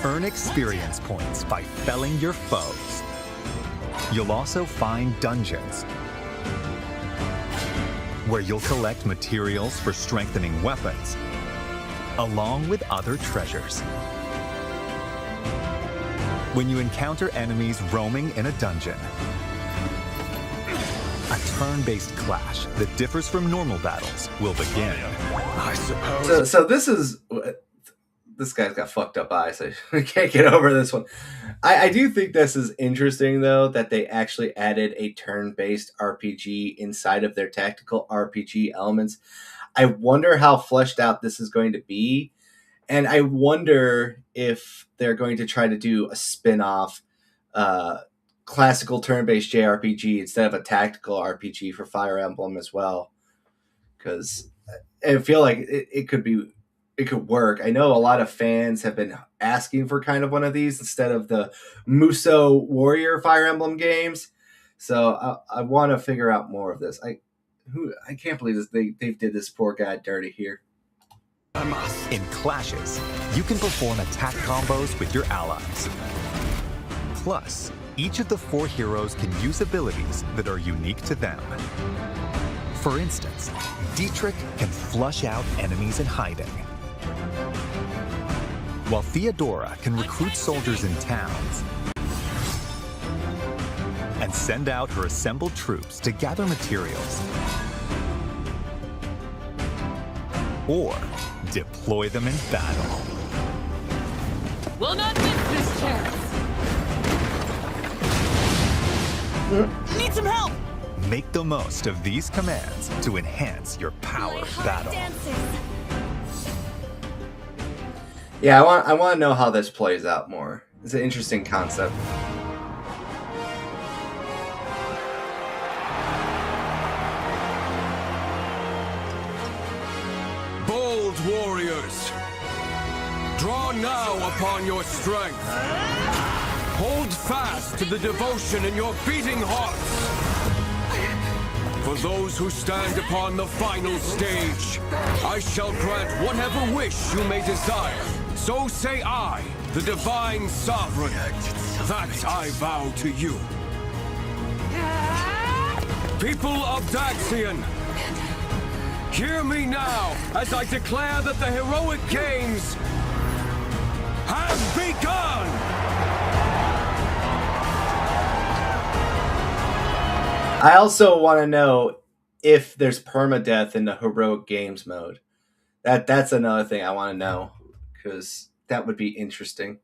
Earn experience points by felling your foes. You'll also find dungeons, where you'll collect materials for strengthening weapons, along with other treasures. When you encounter enemies roaming in a dungeon, a turn-based clash that differs from normal battles will begin. I suppose. So this guy's got fucked up eyes. I can't get over this one. I do think this is interesting, though, that they actually added a turn-based RPG inside of their tactical RPG elements. I wonder how fleshed out this is going to be. And I wonder if they're going to try to do a spin-off classical turn-based JRPG instead of a tactical RPG for Fire Emblem as well. Because I feel like it could work. I know a lot of fans have been asking for kind of one of these instead of the Muso Warrior Fire Emblem games. So I want to figure out more of this. I can't believe this. They did this poor guy dirty here. In clashes, you can perform attack combos with your allies. Plus, each of the 4 heroes can use abilities that are unique to them. For instance, Dietrich can flush out enemies in hiding, while Theodora can recruit soldiers in towns and send out her assembled troops to gather materials or deploy them in battle. Will not miss this chance. Need some help! Make the most of these commands to enhance your power of battle. Yeah, I want to know how this plays out more. It's an interesting concept. Bold warriors, draw now upon your strength. Hold fast to the devotion in your beating hearts. For those who stand upon the final stage, I shall grant whatever wish you may desire. So say I, the Divine Sovereign, that I vow to you. People of Daxian, hear me now as I declare that the heroic games have begun! I also want to know if there's permadeath in the heroic games mode. That's another thing I want to know, because that would be interesting.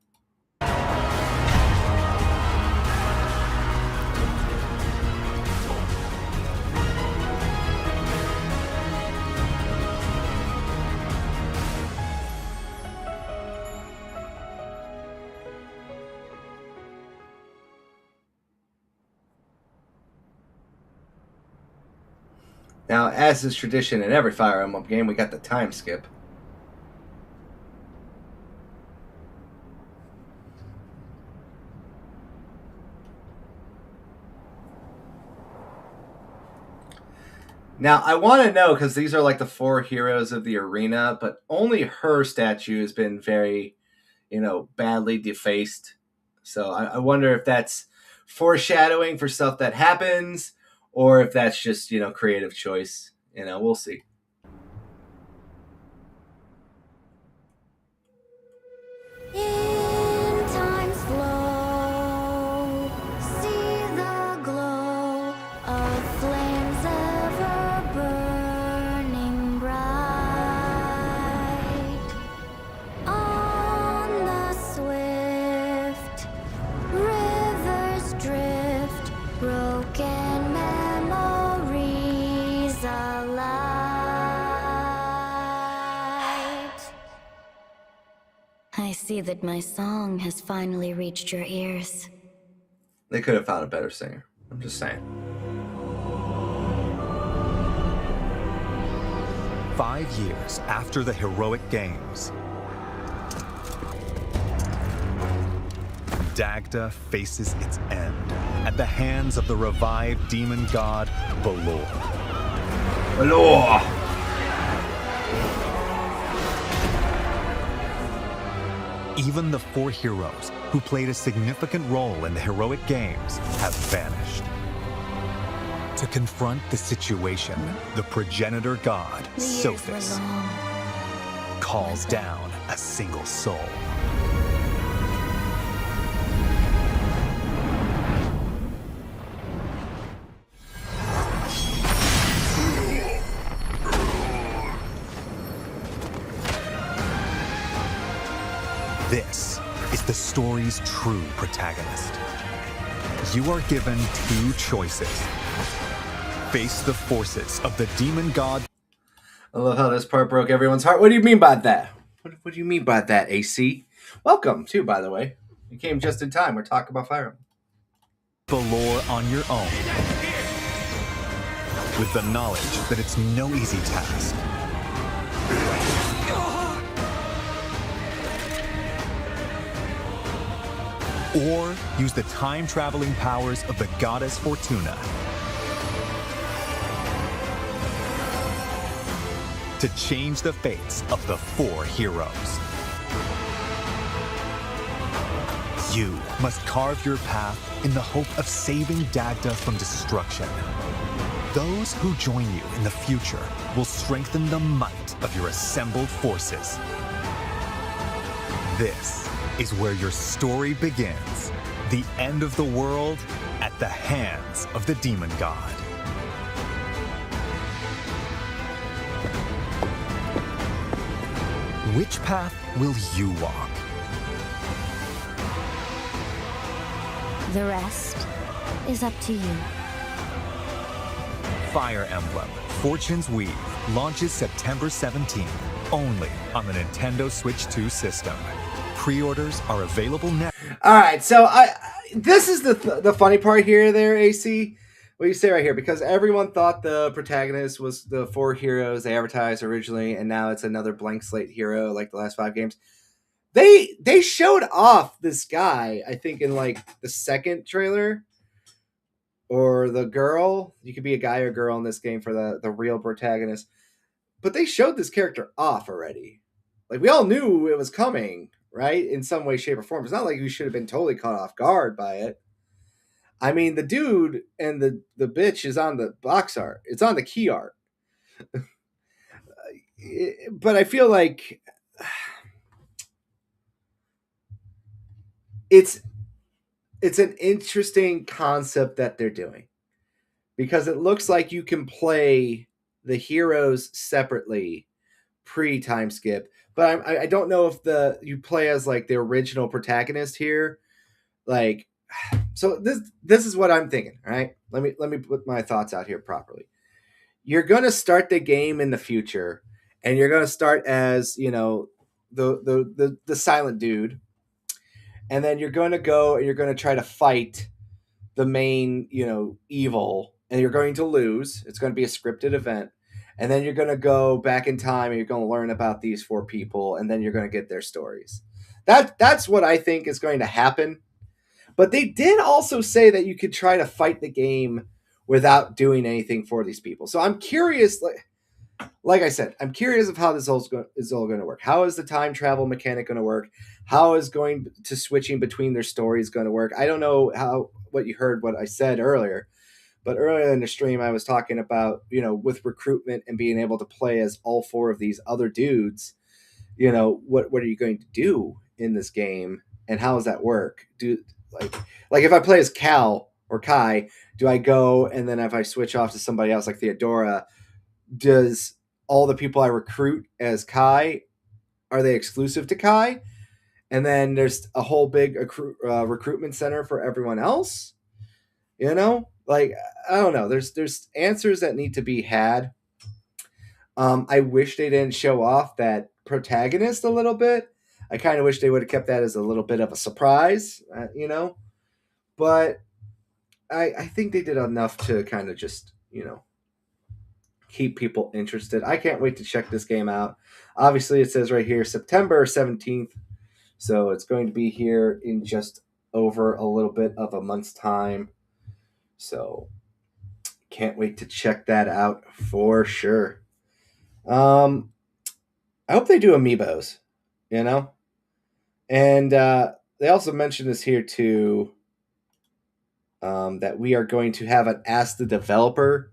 Now, as is tradition in every Fire Emblem game, we got the time skip. Now, I want to know, because these are like the 4 heroes of the arena, but only her statue has been very, badly defaced. So I wonder if that's foreshadowing for stuff that happens, or if that's just, creative choice. We'll see. In time's flow, see the glow of flames ever burning bright. On the swift rivers drift, broken memories alight. I see that my song has finally reached your ears. They could have found a better singer. I'm just saying. 5 years after the heroic games, Dagda faces its end at the hands of the revived demon god Balor. Balor! Even the 4 heroes who played a significant role in the heroic games have vanished. To confront the situation, the progenitor god, Sophis, calls down a single soul. This is the story's true protagonist. You are given 2 choices. Face the forces of the demon god. I love how this part broke everyone's heart. What do you mean by that? What do you mean by that, AC? Welcome, too, by the way. You came just in time. We're talking about Fire Emblem. Balor on your own, with the knowledge that it's no easy task. Or use the time-traveling powers of the goddess Fortuna to change the fates of the 4 heroes. You must carve your path in the hope of saving Dagda from destruction. Those who join you in the future will strengthen the might of your assembled forces. This is where your story begins. The end of the world at the hands of the demon god. Which path will you walk? The rest is up to you. Fire Emblem Fortune's Weave launches September 17th, only on the Nintendo Switch 2 system. Pre-orders are available now. All right, so this is the funny part here, there, AC. What you say right here, because everyone thought the protagonist was the 4 heroes they advertised originally, and now it's another blank slate hero like the last 5 games. They showed off this guy, I think, in like the second trailer, or the girl. You could be a guy or girl in this game for the real protagonist, but they showed this character off already. Like, we all knew it was coming, right? In some way, shape, or form. It's not like we should have been totally caught off guard by it. I mean, the dude and the bitch is on the box art. It's on the key art. But I feel like it's an interesting concept that they're doing, because it looks like you can play the heroes separately pre-time skip. But I don't know if you play as like the original protagonist here. Like, so this is what I'm thinking. All right, let me put my thoughts out here properly. You're gonna start the game in the future, and you're gonna start as, you know, the silent dude, and then you're gonna go and you're gonna try to fight the main, you know, evil, and you're going to lose. It's going to be a scripted event. And then you're going to go back in time and you're going to learn about these 4 people, and then you're going to get their stories. That's what I think is going to happen. But they did also say that you could try to fight the game without doing anything for these people. So I'm curious, like I said, I'm curious of how this is all going to work. How is the time travel mechanic going to work? How is going to switching between their stories going to work? I don't know what you heard, what I said earlier. But earlier in the stream, I was talking about, you know, with recruitment and being able to play as all 4 of these other dudes, you know, what are you going to do in this game, and how does that work? Like if I play as Cal or Kai, do I go, and then if I switch off to somebody else like Theodora, does all the people I recruit as Kai, are they exclusive to Kai? And then there's a whole big recruitment center for everyone else, you know? Like, I don't know. There's answers that need to be had. I wish they didn't show off that protagonist a little bit. I kind of wish they would have kept that as a little bit of a surprise, you know. But I think they did enough to kind of just, you know, keep people interested. I can't wait to check this game out. Obviously, it says right here September 17th. So it's going to be here in just over a little bit of a month's time. So can't wait to check that out for sure. I hope they do amiibos, you know? And they also mentioned this here too, that we are going to have an Ask the Developer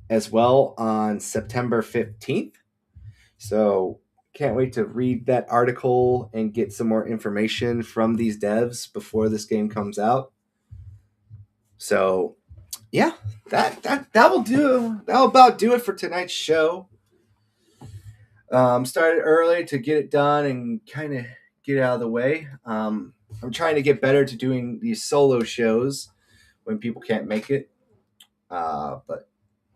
as well on September 15th. So can't wait to read that article and get some more information from these devs before this game comes out. So yeah, that will do. That'll about do it for tonight's show. Started early to get it done and kind of get out of the way. I'm trying to get better to doing these solo shows when people can't make it. But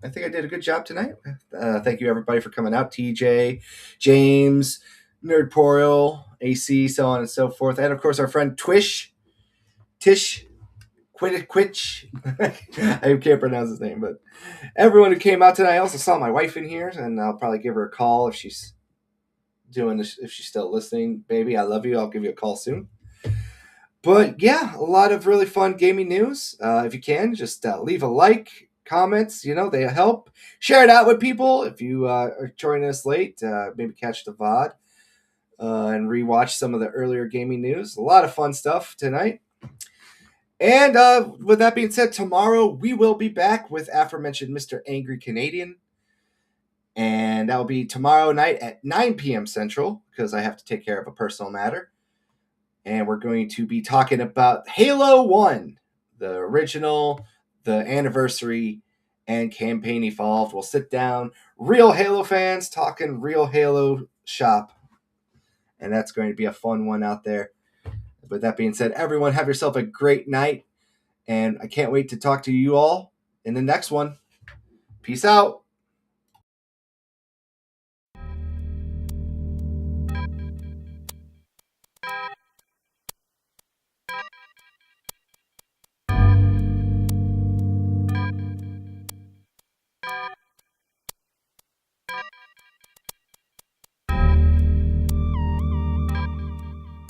I think I did a good job tonight. Thank you everybody for coming out. TJ, James, Nerdporial, AC, so on and so forth. And of course our friend Tish. Quitch. I can't pronounce his name, but everyone who came out tonight. I also saw my wife in here, and I'll probably give her a call if she's doing this, if she's still listening. Baby, I love you. I'll give you a call soon. But yeah, a lot of really fun gaming news. If you can, just leave a like, comments, they help. Share it out with people. If you are joining us late, maybe catch the VOD and rewatch some of the earlier gaming news. A lot of fun stuff tonight. And with that being said, tomorrow we will be back with aforementioned Mr. Angry Canadian. And that will be tomorrow night at 9 p.m. Central, because I have to take care of a personal matter. And we're going to be talking about Halo 1, the original, the anniversary, and Campaign Evolved. We'll sit down, real Halo fans, talking real Halo shop. And that's going to be a fun one out there. With that being said, everyone have yourself a great night. And I can't wait to talk to you all in the next one. Peace out.